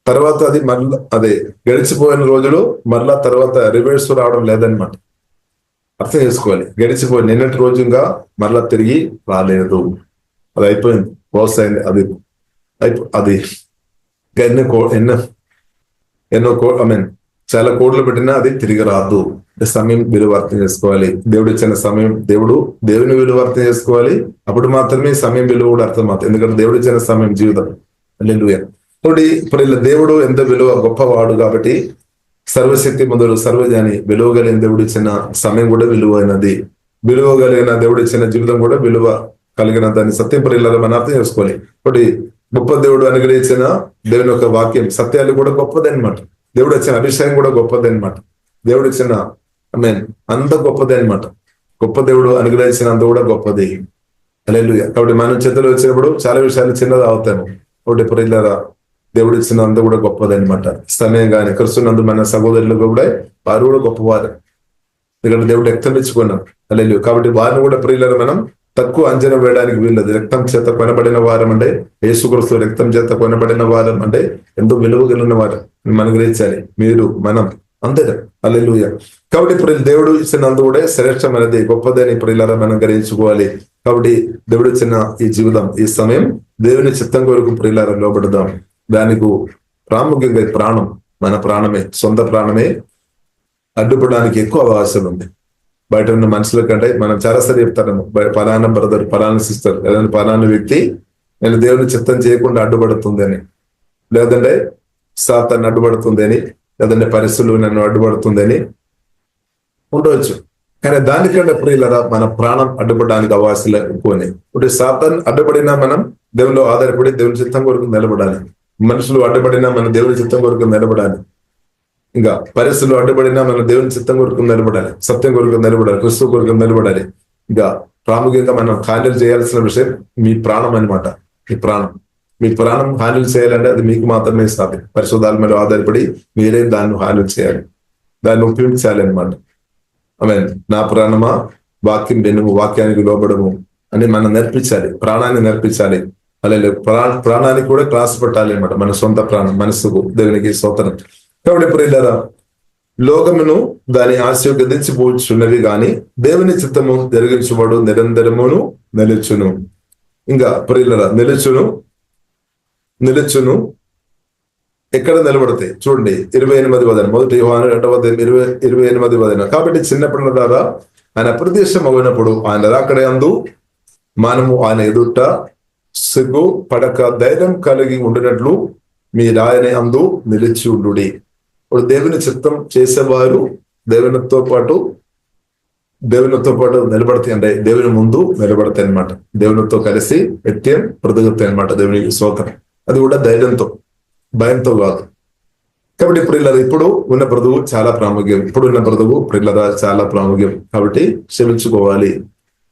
తర్వాత అది మళ్ళీ అదే గడిచిపోయిన రోజులు మళ్ళా తర్వాత రివర్స్ రావడం లేదనమాట. అర్థం చేసుకోవాలి. గడిచిపోయి నిన్నటి రోజుగా మళ్ళా తిరిగి రాలేదు. అది అయిపోయింది, పాస్ అయింది. అది చాలా కోట్లు పెట్టినా అది తిరిగి రాదు. సమయం విలువ అర్థం చేసుకోవాలి. దేవుడు ఇచ్చిన సమయం, దేవుని విలువ అర్థం చేసుకోవాలి. అప్పుడు మాత్రమే సమయం విలువ కూడా అర్థమవుతుంది. ఎందుకంటే దేవుడు ఇచ్చిన సమయం జీవితం. హల్లెలూయా. ఇప్పుడు ఇలా దేవుడు ఎంత విలువ గొప్పవాడు కాబట్టి సర్వశక్తి మొదలు సర్వజ్ఞాని విలువ కలిగిన దేవుడు ఇచ్చిన సమయం కూడా విలువైనది. విలువ కలిగిన దేవుడు ఇచ్చిన జీవితం కూడా విలువ కలిగిన దాన్ని సత్యం ప్రియులారా మనం అర్థం చేసుకోవాలి. ఒకటి గొప్ప దేవుడు అనుగ్రహించిన దేవుని యొక్క వాక్యం సత్యాలు కూడా గొప్పది అనమాట. దేవుడు ఇచ్చిన అభిషేకం కూడా గొప్పది అనమాట. దేవుడు ఇచ్చిన అంత గొప్పది అనమాట. గొప్ప దేవుడు అనుగ్రహించిన అంత కూడా గొప్పది. హల్లెలూయా. కాబట్టి మనం చేతులు వచ్చినప్పుడు చాలా విషయాలు చిన్నది అవుతాము. ఒకటి ప్రియులారా దేవుడు ఇచ్చిన అంత కూడా గొప్పది అనమాట. సమయం కానీ కరుస్తున్నందు మన సహోదరులు కూడా వారు కూడా గొప్పవారు. ఎందుకంటే దేవుడు రక్తం ఇచ్చుకున్నాం. హల్లెలూయా. కాబట్టి వారిని కూడా ప్రియులారా మనం తక్కువ అంచనా వేయడానికి వీళ్ళది. రక్తం చేత కొనబడిన వారం అంటే, యేసుక్రీస్తు రక్తం చేత కొనబడిన వారం అంటే ఎంతో విలువ కలిగిన వారు మనం గ్రహించాలి. మీరు మనం అందరం. హల్లెలూయా. కాబట్టి ఇప్పుడు దేవుడు ఇచ్చినందు కూడా శ్రేష్టమైనది, గొప్పదని ప్రియులారా మనం గ్రహించుకోవాలి. కాబట్టి దేవుడు ఇచ్చిన ఈ జీవితం, ఈ సమయం దేవుని చిత్తం కొరకు ప్రియులారా లోబడదాం. దానికి ప్రాముఖ్యంగా ప్రాణం, మన ప్రాణమే, సొంత ప్రాణమే అడ్డుపడడానికి ఎక్కువ అవకాశం ఉంది. బయట ఉన్న మనుషుల కంటే మనం చాలాసారి చెప్తాము, పలానా బ్రదర్, పలానా సిస్టర్, లేదంటే పలానా వ్యక్తి నేను దేవుని చిత్తం చేయకుండా అడ్డుపడుతుంది అని, లేదంటే సాతాన్ని అడ్డుపడుతుంది అని, లేదంటే పరిస్థితులు నన్ను అడ్డుపడుతుంది అని ఉండవచ్చు. కానీ దానికంటే ప్రియులారా మన ప్రాణం అడ్డుపడడానికి అవకాశాలు ఎక్కువనే. ఇప్పుడు సాతాన్ అడ్డుపడినా మనం దేవునిలో ఆధారపడి దేవుని చిత్తం కొరకు నిలబడాలి. మనుషులు అడ్డుపడినా మన దేవుని చిత్తం కొరకు నిలబడాలి. ఇంకా పరిస్థితులు అడ్డుపడినా మన దేవుని చిత్తం కొరకు నిలబడాలి, సత్యం కొరకు నిలబడాలి, క్రీస్తు కొరకు నిలబడాలి. ఇంకా ప్రాముఖ్యంగా మనం హ్యాండిల్ చేయాల్సిన విషయం మీ ప్రాణం అనమాట. మీ ప్రాణం హ్యాండిల్ చేయాలంటే అది మీకు మాత్రమే సాధ్యం. పరిశుద్ధాత్మలో ఆధారపడి మీరే దాన్ని హ్యాండిల్ చేయాలి, దాన్ని ఉపయోగించాలి అనమాట. నా ప్రాణమా వాక్యం వినుము, వాక్యానికి లోబడము అని మనం నేర్పించాలి, ప్రాణాన్ని నేర్పించాలి. అలాగే ప్రాణానికి కూడా క్లాస్ పెట్టాలి అనమాట. మన సొంత ప్రాణం, మనస్సుకు దేవునికి స్తోత్రం. కాబట్టి ప్రియులారా లోకమును దాని ఆశీర్వదించిపోచున్నవి గాని దేవుని చిత్తము జరిగించువాడు నిరంతరమును నిలుచును. ఇంకా ప్రియులారా నిలుచును ఎక్కడ నిలబడతాయి చూడండి. 28 వదన, మొదటి యోహాను 28 వదన. కాబట్టి చిన్నపిల్లల ద్వారా ఆయన ప్రదేశం అయినప్పుడు ఆయన రాకడ యందు మనము ఆయన ఎదుట సిగ్గు పడక ధైర్యం కలిగి ఉండినట్లు మీ రాయని అందు నిలిచి ఉండుడి. ఇప్పుడు దేవుని చిత్తం చేసేవారు దేవునితో పాటు నిలబడతాయి. అంటే దేవుని ముందు నిలబడతాయి అనమాట. దేవునితో కలిసి నిత్యం బ్రతుకుతాయి అనమాట. దేవునికి స్తోత్రం. అది కూడా ధైర్యంతో, భయంతో కాదు. కాబట్టి ఇప్పుడు ఉన్న బ్రతుకు చాలా ప్రాముఖ్యం. ఇప్పుడున్న బ్రతుకు ప్రియులరా చాలా ప్రాముఖ్యం. కాబట్టి క్షమించుకోవాలి,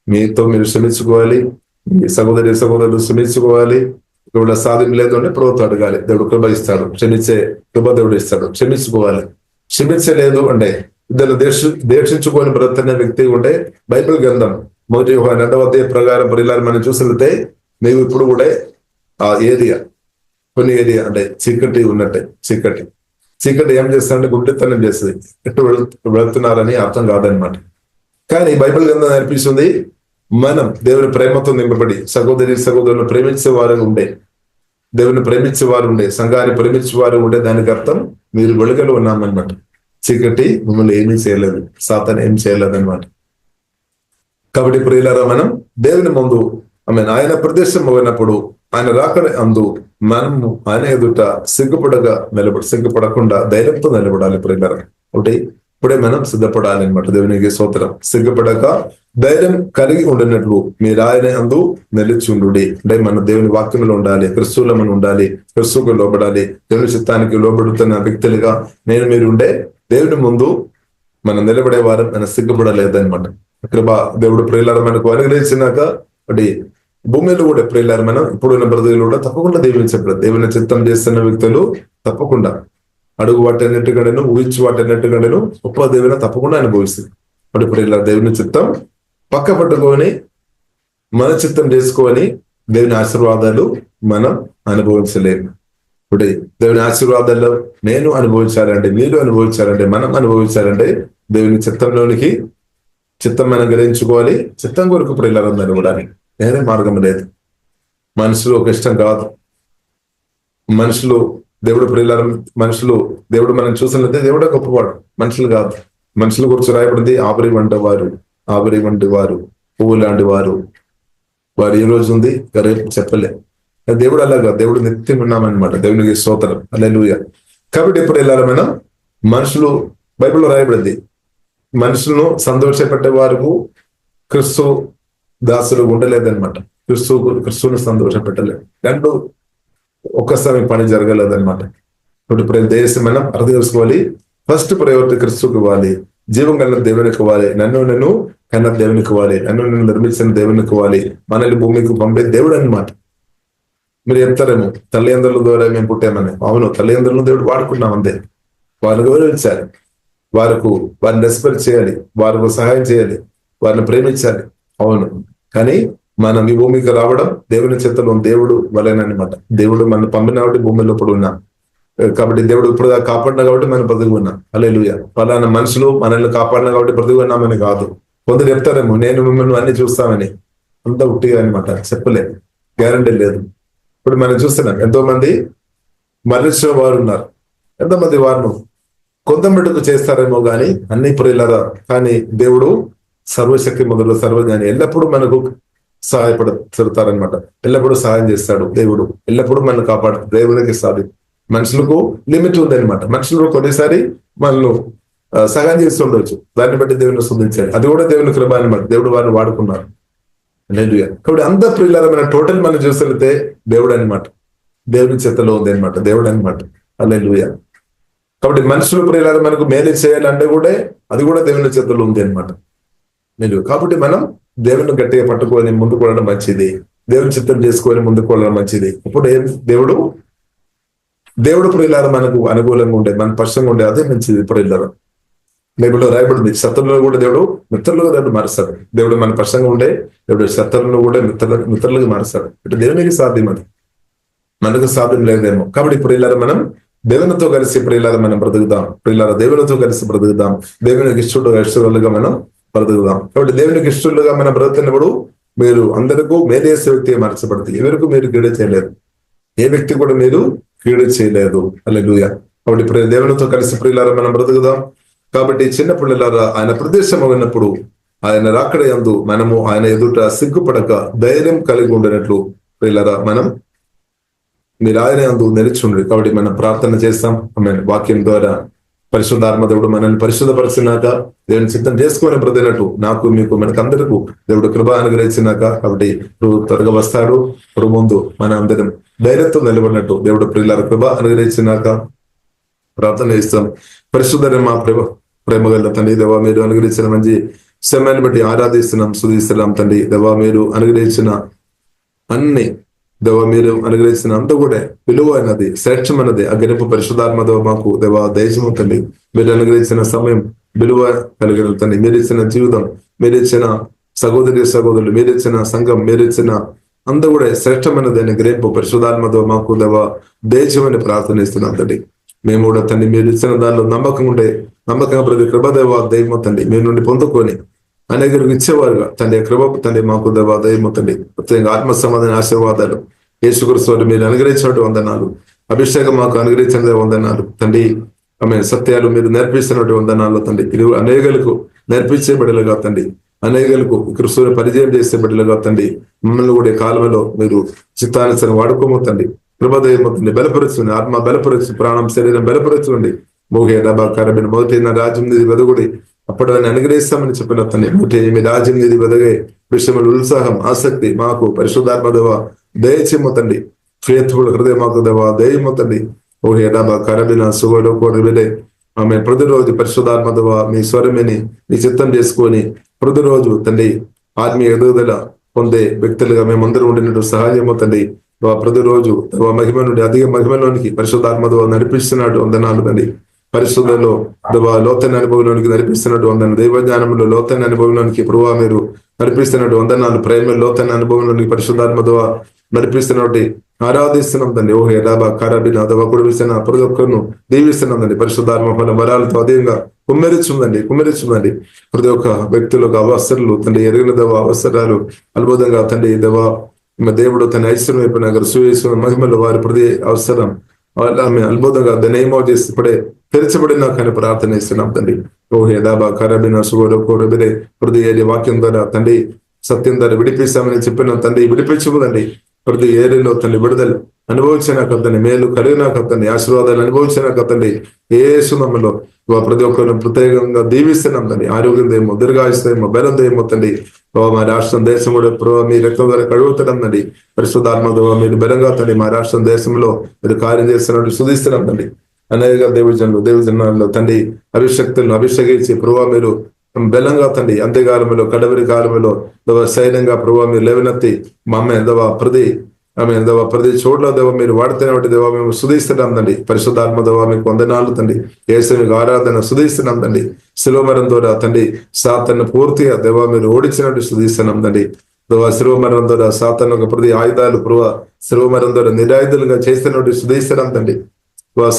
మీతో మీరు క్షమించుకోవాలి, మీ సహోదరులు క్షమించుకోవాలి. ఒకవేళ సాధ్యం లేదు అంటే ప్రభుత్వం అడగాలి, దేవుడు కృప ఇస్తాడు, క్షమించే కృప దేవుడు ఇస్తాడు. క్షమించుకోవాలి. క్షమించలేదు అంటే ఇద్దరు దేశించుకొని బ్రతున్న వ్యక్తి ఉంటే బైబిల్ గ్రంథం మొదటి యోహాను 2వ ప్రకారం ప్రియులారా మనం చూసినట్లయితే నీవు ఇప్పుడు కూడా ఆ కొన్ని ఏరియా అంటే చీకటి ఉన్నట్టే. చీకటి ఏం చేస్తారంటే గుడ్డితనం చేస్తుంది, ఎటు వెళుతున్నారని అర్థం కాదనమాట. కానీ బైబిల్ గ్రంథం నేర్పిస్తుంది మనం దేవుని ప్రేమతో నింపబడి సహోదరులను ప్రేమించేవారు ఉండే, దేవుని ప్రేమించేవారు ఉండే, సంఘాన్ని ప్రేమించేవారు ఉండే. దానికి అర్థం మీరు వెలుగులో ఉన్నామన్నమాట. చీకటి మిమ్మల్ని ఏమీ చేయలేదు, సాతాను ఏం చేయలేదు అనమాట. కాబట్టి ప్రియులారా మనం దేవుని ముందు ఆయన ప్రదేశం పోయినప్పుడు ఆయన రాకడ అందు మనము ఆయన ఎదుట సిగ్గుపడకుండా ధైర్యంతో నిలబడాలి ప్రియులారా. ఒకటి ఇప్పుడే మనం సిద్ధపడాలి అనమాట. దేవునికి స్తోత్రం. సిగ్గుపడక ధైర్యం కలిగి ఉండినట్లు మీరు ఆయన అందు నిలిచి ఉండుడి. అంటే మన దేవుని వాక్యంలో ఉండాలి, క్రిస్తువులో మనం ఉండాలి, క్రిస్తువుకు లోబడాలి. దేవుని చిత్తానికి లోబడుతున్న వ్యక్తులుగా మీరు ఉండే దేవుని ముందు మనం నిలబడే వారం మనం సిగ్గుపడలేదన్నమాట. కృప దేవుడు ప్రియులారా మనకు అనుగ్రహించినాక ఒకటి భూమిలో కూడా ప్రియులారా మనం ఇప్పుడున్న బ్రతుకులు కూడా తప్పకుండా దీవించబడదు. దేవుని చిత్తం చేస్తున్న వ్యక్తులు తప్పకుండా అడుగు వాటన్నిటికంటేను ఊహించి వాటన్నిటికంటేను గొప్ప దేవుని తప్పకుండా అనుభవిస్తుంది. ఇప్పుడు ప్రియులారా దేవుని చిత్తం పక్క పట్టుకొని మన చిత్తం చేసుకొని దేవుని ఆశీర్వాదాలు మనం అనుభవించలేము. ఇప్పుడు దేవుని ఆశీర్వాదాల్లో నేను అనుభవించాలంటే, మీరు అనుభవించాలంటే, మనం అనుభవించాలంటే దేవుని చిత్తంలోనికి చిత్తం మనం గ్రహించుకోవాలి. చిత్తం కొరకు ప్రియులందరూ అనుకోవడానికి వేరే మార్గం లేదు. మనుషులు ఒక ఇష్టం కాదు. మనుషులు దేవుడు ప్రియుల మనుషులు దేవుడు మనం చూసినట్లయితే దేవుడే గొప్పవాడు, మనుషులు కాదు. మనుషుల గురించి రాయబడింది ఆవిరి వంటి వారు పువ్వు లాంటి వారు ఈ రోజు ఉంది రేపు చెప్పలే. దేవుడు అలాగా దేవుడు నిత్యం ఉన్నామన్నమాట. దేవునికి స్తోత్రం, హల్లెలూయా. కాబట్టి ఇప్పుడు ఇలా మనం మనుషులు బైబిల్లో రాయబడింది మనుషులను సంతోషపెట్టే వారు క్రిస్తు దాసులు ఉండలేదన్నమాట. క్రిస్తుని సంతోషపెట్టలేదు. రెండు ఒక్కసారి పని జరగలేదన్నమాట. ఇప్పుడు దేశం మనం అర్థం చేసుకోవాలి. ఫస్ట్ ప్రయారిటీ క్రిస్తుకి ఇవ్వాలి, జీవం కన్నా దేవునికి ఇవ్వాలి, నన్ను కన్నా దేవునికి ఇవ్వాలి, నన్ను నిర్మించిన దేవునికి ఇవ్వాలి, మనల్ని భూమికి పంపే దేవుడు అన్నమాట. మీరు చెప్తారేమో తల్లిదండ్రుల ద్వారా మేము పుట్టామని. అవును, తల్లిదండ్రులను దేవుడు వాడుకున్నాం అంతే. వారిని గౌరవించాలి, వారిని రెస్పెక్ట్ చేయాలి, వారికి సహాయం చేయాలి, వారిని ప్రేమించాలి. అవును, కానీ మనం ఈ భూమికి రావడం దేవుని చేతిలో దేవుడు వలనమాట. దేవుడు మనం పంపిన కాబట్టి భూమిలో ఇప్పుడు ఉన్నాం. కాబట్టి దేవుడు ఇప్పుడు కాపాడినా కాబట్టి మనం బ్రతుకు ఉన్నాం. హల్లెలూయా. ఫలానా మనుషులు మనల్ని కాపాడినా కాబట్టి బ్రతుకు ఉన్నామని కాదు. కొందరు చెప్తారేమో నేను మిమ్మల్ని అన్ని చూస్తామని. అంత ఉట్టిగా అనమాట, చెప్పలేదు, గ్యారంటీ లేదు. ఇప్పుడు మనం చూస్తున్నాం ఎంతో మంది మరణించిన వారు ఉన్నారు. ఎంతమంది వారిను కొంతమట్టుకు చేస్తారేమో కానీ అన్ని ప్రియులారా, కానీ దేవుడు సర్వశక్తి మొదలు సర్వజ్ఞాని, ఎల్లప్పుడూ మనకు సహాయపడతారనమాట. ఎల్లప్పుడూ సహాయం చేస్తాడు దేవుడు, ఎల్లప్పుడూ మనల్ని కాపాడుతాడు. దేవునికి సాధి మనుషులకు లిమిట్ ఉందన్నమాట. మనుషులు కొన్నిసారి మనల్ని సహాయం చేస్తుండొచ్చు, దాన్ని బట్టి దేవుని స్తుతించాలి. అది కూడా దేవుని కృప అనమాట. దేవుడు వారిని వాడుకున్నారు. కాబట్టి అంత ప్రియులమైన టోటల్ మనం చూస్తే దేవుడు అనమాట, దేవుని చేతిలో ఉంది అనమాట, దేవుడు అనమాట. హల్లెలూయా. కాబట్టి మనుషులు ప్రియులారా మనకు మేలు చేయాలంటే కూడా అది కూడా దేవుని చేతిలో ఉంది అనమాట. కాబట్టి మనం దేవుని గట్టిగా పట్టుకొని ముందుకు వెళ్ళడం మంచిది, దేవుని చిత్తం చేసుకొని ముందుకు వెళ్ళడం మంచిది. ఇప్పుడు దేవుడు ప్రియులారా మనకు అనుకూలంగా ఉండే, మన పక్షంగా ఉండే, అదే మంచిది. ప్రియులారా బైబిల్లో రాయబడింది శత్రువులను కూడా దేవుడు మిత్రులుగా దేవుడు మారుస్తాడు. దేవుడు మన పక్షంగా ఉండే దేవుడు శత్రువులను కూడా మిత్రులుగా మారుస్తాడు. ఇటు దేవునికి సాధ్యం, అది మనకు సాధ్యం లేదేమో. కాబట్టి ప్రియులారా మనం దేవునితో కలిసి ప్రియులారా మనం బ్రతుకుదాం. ప్రియులారా దేవునితో కలిసి బ్రతుకుదాం. దేవునికి ఇష్టలుగా మనం బ్రతుకుదాం. కాబట్టి దేవునికి ఇష్టలుగా మనం బ్రతుకున్నప్పుడు మీరు అందరికీ మేలేసే వ్యక్తిగా మార్చబడుతుంది. ఎవరికి మీరు కీడు చేయలేదు, ఏ వ్యక్తి కూడా మీరు కీడు చేయలేదు. హల్లెలూయా. కాబట్టి ఇప్పుడు దేవునితో కలిసి ప్రియులారా మనం బ్రతుకుదాం. కాబట్టి చిన్న పిల్లలారా ఆయన ప్రదేశం ఉన్నప్పుడు ఆయన రాకడ యందు మనము ఆయన ఎదుట సిగ్గుపడక ధైర్యం కలిగి ఉండనట్లు ప్రియులారా మీరు ఆయన యందు నిలిచుండ్రి. కాబట్టి మనం ప్రార్థన చేస్తాం. ఆమేన్. వాక్యం ద్వారా పరిశుద్ధాత్మ దేవుడు మనల్ని పరిశుద్ధపరిచినాక దేవుని చిత్తం చేసుకొని బ్రతినట్టు నాకు మీకు మనకందరికీ దేవుడు కృప అనుగ్రహించినాక, కాబట్టి త్వరగా వస్తాడు. ముందు మన అందరం ధైర్యంతో నిలబడినట్టు దేవుడు ప్రియులారా కృప అనుగ్రహించినాక ప్రార్థన చేస్తాం. పరిశుద్ధ మా ప్రేమ గల తండ్రి దేవా, మీరు అనుగ్రహించిన మంచి సమయాన్ని బట్టి ఆరాధిస్తున్నాం, స్తుతిస్తున్నాం తండ్రి దేవా. మీరు అనుగ్రహించిన అన్ని దేవా, మీరు అనుగ్రహించిన అంత కూడా విలువైనది, శ్రేష్టమైనది ఆ గెలుపు పరిశుద్ధాత్మ దేవ మాకు దేవా దేశము తండ్రి. మీరు అనుగ్రహించిన సమయం విలువ కలిగిన తండ్రి, మీరు ఇచ్చిన జీవితం, మీరు ఇచ్చిన సహోదరులు, మీరు ఇచ్చిన సంఘం, మీరు ఇచ్చిన అంత కూడా శ్రేష్టమైనది అని గ్రహింపు పరిశుద్ధాత్మ దేవ మాకు దేవా దేశమని ప్రార్థనిస్తున్నాం తండ్రి. మేము కూడా తండ్రి మీరు ఇచ్చిన దానిలో నమ్మకంగా ప్రతి కృపదేవ దైవం తండ్రి మీ నుండి పొందుకొని అనేకరికి ఇచ్చేవారుగా తండ్రి కృప తండ్రి మాకు దేవ దైవం తండ్రి. ప్రత్యేకంగా ఆత్మ సమాధాన ఆశీర్వాదాలు యేసుక్రీస్తు మీరు అనుగ్రహించినట్టు వందనాలు, అభిషేకం మాకు అనుగ్రహించిన వందనాలు తండ్రి. ఆమె సత్యాలు మీరు నేర్పిస్తున్నట్టు వందనాలు తండ్రి. ఇది అనేకలకు నేర్పించే బిడ్డలుగా తండ్రి, అనేకలకు క్రిస్తుని పరిచయం చేసే బిడ్డలుగా తండ్రి. మమ్మల్ని కూడా కాలంలో మీరు చిత్తానుసరణ వాడుకోమోతండి. కృపదయమవుతుంది, బలపరుచుండి, ఆత్మ బలపరచు, ప్రాణం శరీరం బలపరచుండి. మోగే డబా కరబిన మొదటి నా రాజ్యం నిధి వెదగుడి అప్పుడు ఆయన అనుగ్రహిస్తామని చెప్పిన తండ్రి. మొదటి మీ రాజ్యం నిధి వెదగే విషయంలో ఉత్సాహం, ఆసక్తి మాకు పరిశుద్ధాత్మ దేవ దయచేమవుతండి. ఫేత్ఫుల్ హృదయం మాకు దేవ దయమవుతండి. ఓహే డబా కరబిన సుగలో కోరిలే ఆమె ప్రతిరోజు పరిశుద్ధాత్మ ద్వారా మీ స్వరమిని మీ చిత్తం చేసుకొని ప్రతిరోజు తండ్రి ఆత్మీయ ఎదుగుదల పొందే వ్యక్తులుగా మేమందరూ ఉండినట్టు సహాయము తండ్రి ప్రతిరోజు మహిమ నుండి అధిక మహిమలోనికి పరిశుద్ధాత్మ ద్వారా నడిపిస్తున్నాడు వందనాలు తండ్రి. పరిశుద్ధలో లోతైన అనుభవంలోనికి నడిపిస్తున్నట్టు వందన, దైవజ్ఞానంలో లోతైన అనుభవంలోనికి ప్రభావ మీరు నడిపిస్తున్నట్టు వందనాలు, ప్రేమ లోతైన అనుభవంలోనికి పరిశుద్ధాత్మ ద్వారా నడిపిస్తున్నట్టు ఆరాధిస్తున్నాం తండ్రి. ఓహే డాబా కారాబిన దవా కుడిసిన ప్రతి ఒక్కరిను దీవిస్తున్నాం తండ్రి. పరిశుద్ధాత్మ ఫల వరాలతో అధికంగా కుమ్మరించుందండి ప్రతి ఒక్క వ్యక్తులకు అవసరాలు తండ్రి ఎరిగిన దవ అవసరాలు అద్భుతంగా తండ్రి దవా దేవుడు తన ఐశ్వర్యం అయిపోయిన సుయేశ్వర మహిమలో వారి ప్రతి అవసరం ఆమె అద్భుతంగా దనేమో చేసి ఇప్పుడే తెరచబడిన కానీ ప్రార్థన ఇస్తున్నాం తండ్రి. ఓహే దాబా కరబిన సుగోరో కోరబిరే ప్రతి వాక్యం ద్వారా తండ్రి సత్యం ద్వారా విడిపిస్తామని చెప్పిన తండ్రి విడిపించుకుందండి. ప్రతి ఏరియాలో తండ్రి విడుదల అనుభవించిన కదండి, మేలు కలిగిన కదండి, ఆశీర్వాదాలు అనుభవించిన కదండి. యేసు నామములో ప్రతి ఒక్కరిని ప్రత్యేకంగా దీవిస్తున్నాం తండ్రి. ఆరోగ్యం దేమో, దీర్ఘాయుస్తేమో, బలం దేమో తండ్రి. మా రాష్ట్రం దేశం కూడా ప్రభావ మీ రక్తం ద్వారా కడుగుతున్నాం తండ్రి. పరిశుద్ధాత్మ ద్వారా మీరు బలంగా తండ్రి మా రాష్ట్రం దేశంలో మీరు కార్యం చేస్తున్నట్టు శుధిస్తున్నాం తండ్రి. అనేక దేవజనాల్లో తండ్రి అభిషక్తులను అభిషేకించి ప్రభావ మీరు బలంగా తండ్రి అంత్యకాలంలో కడవరి కాలంలో సైన్యంగా ప్రభావ మీరు లేవనెత్తి మా ప్రతి చోట్ల దేవ మీరు వాడుతున్న వాటి దేవ మేము శుధిస్తున్నాం తండ్రి. పరిశుద్ధాత్మ దేవ మీకు వందనాలు తండ్రి. యేసు మీకు ఆరాధన శుధిస్తున్నాం తండ్రి. శిలోమరం ద్వారా తండ్రి సాతాను పూర్తిగా దేవ మీరు ఓడించినట్టు శుధిస్తున్నాం తండ్రి. శిరోమరం ద్వారా సాతాను ప్రతి ఆయుధాలు ప్రభావ శిరోమరం ద్వారా నిరాయుధులుగా చేస్తున్నట్టు శుధిస్తున్నాం తండ్రి.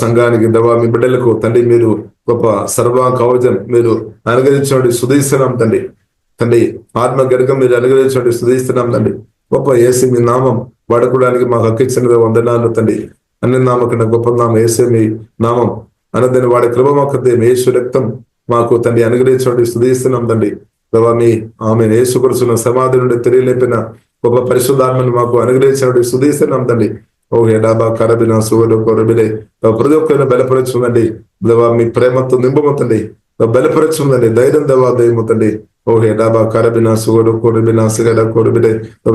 సంఘానికి దేవ మీ బిడ్డలకు తండ్రి మీరు గొప్ప సర్వ కవచం మీరు అనుగ్రహించినట్టు శుధిస్తున్నాం తండ్రి. తండ్రి ఆత్మ గనుక మీరు అనుగ్రహించినట్టు శుధిస్తున్నాం తండ్రి. గొప్ప యేసు మీ నామం వాడుకోవడానికి మాకు హక్కు ఇచ్చిన వందనాలు తండ్రి. అన్ని నామకన్నా గొప్ప నామం యేసు మీ నామం అన్నదాన్ని వాడి కృప మాకు యేసు రక్తం మాకు తండ్రి అనుగ్రహించినట్టు స్థుతిస్తున్నాం తండ్రి. ప్రభావ మీ ఆమె యేసు కృష్ణ సమాధి నుండి తెలియలేపిన గొప్ప పరిశుద్ధాత్మని మాకు అనుగ్రహించినట్టు స్థుతిస్తున్నాం తండ్రి. ఓహే డాబా కరబిన సువలు కొరబిలే ప్రతి ఒక్కరిని బలపరచుందండి. మీ ప్రేమతో నింపమతండి, బలపరచుందండి, ధైర్యం దేవా దయమతండి. ఓహే డాబా కరబిన సుగడు కొరబిన సిగడ కొరబిలే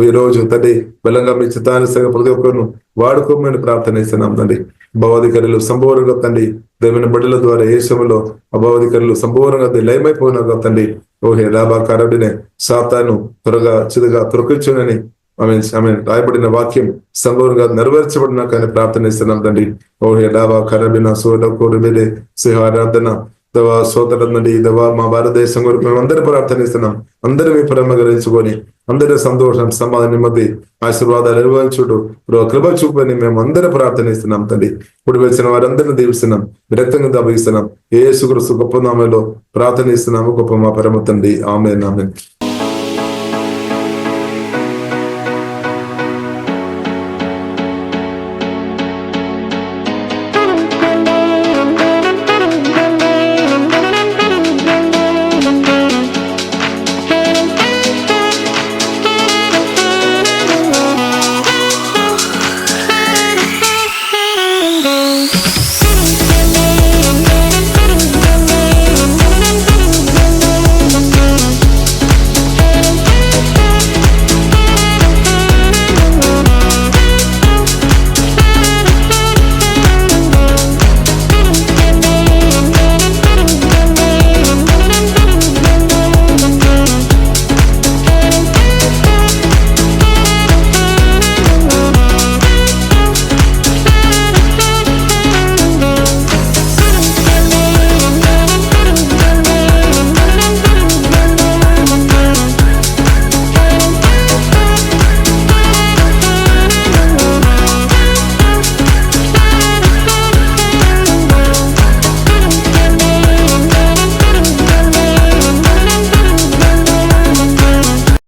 ఈ రోజు తండ్రి బలంగా మీ చిత్తానుసంగా ప్రతి ఒక్కరిను వాడుకోమని ప్రార్థన ఇస్తున్నాం తండ్రి. భవాధికారులు సంపూర్ణంగా తండ్రి దేవుని బిడ్డల ద్వారా ఏ సమయంలో అభావాధికారులు సంపూర్ణంగా లయమైపోయినాగా తండ్రి. ఓహే డాబా కరబినే సాతాను త్వరగా చిదుగా తొలగించునని ఆమె రాయబడిన వాక్యం సంపూర్ణంగా నెరవేర్చబడిన కానీ ప్రార్థన ఇస్తున్నాం తండ్రి. ఓహే డాబా కరబిన సోడ కోరబిలే సిహారాధన దవా సోదరు నుండి దవా మా భారతదేశం కొరకు మేము అందరూ ప్రార్థనిస్తున్నాం. అందరూ మీ ప్రేమ గ్రహించుకొని అందరూ సంతోషం సమాధానం నెమ్మది ఆశీర్వాదాలు నిర్వహించుడు కృప చూపని మేము అందరూ ప్రార్థనిస్తున్నాం తండ్రి. ఇప్పుడు వచ్చిన వారందరినీ దీవిస్తున్నాం, రక్తంగా దభిస్తున్నాం. యేసు క్రీస్తు గొప్ప నామములో ప్రార్థనిస్తున్నాము. గొప్ప మా పరమ తండ్రి. ఆమేన్ ఆమేన్.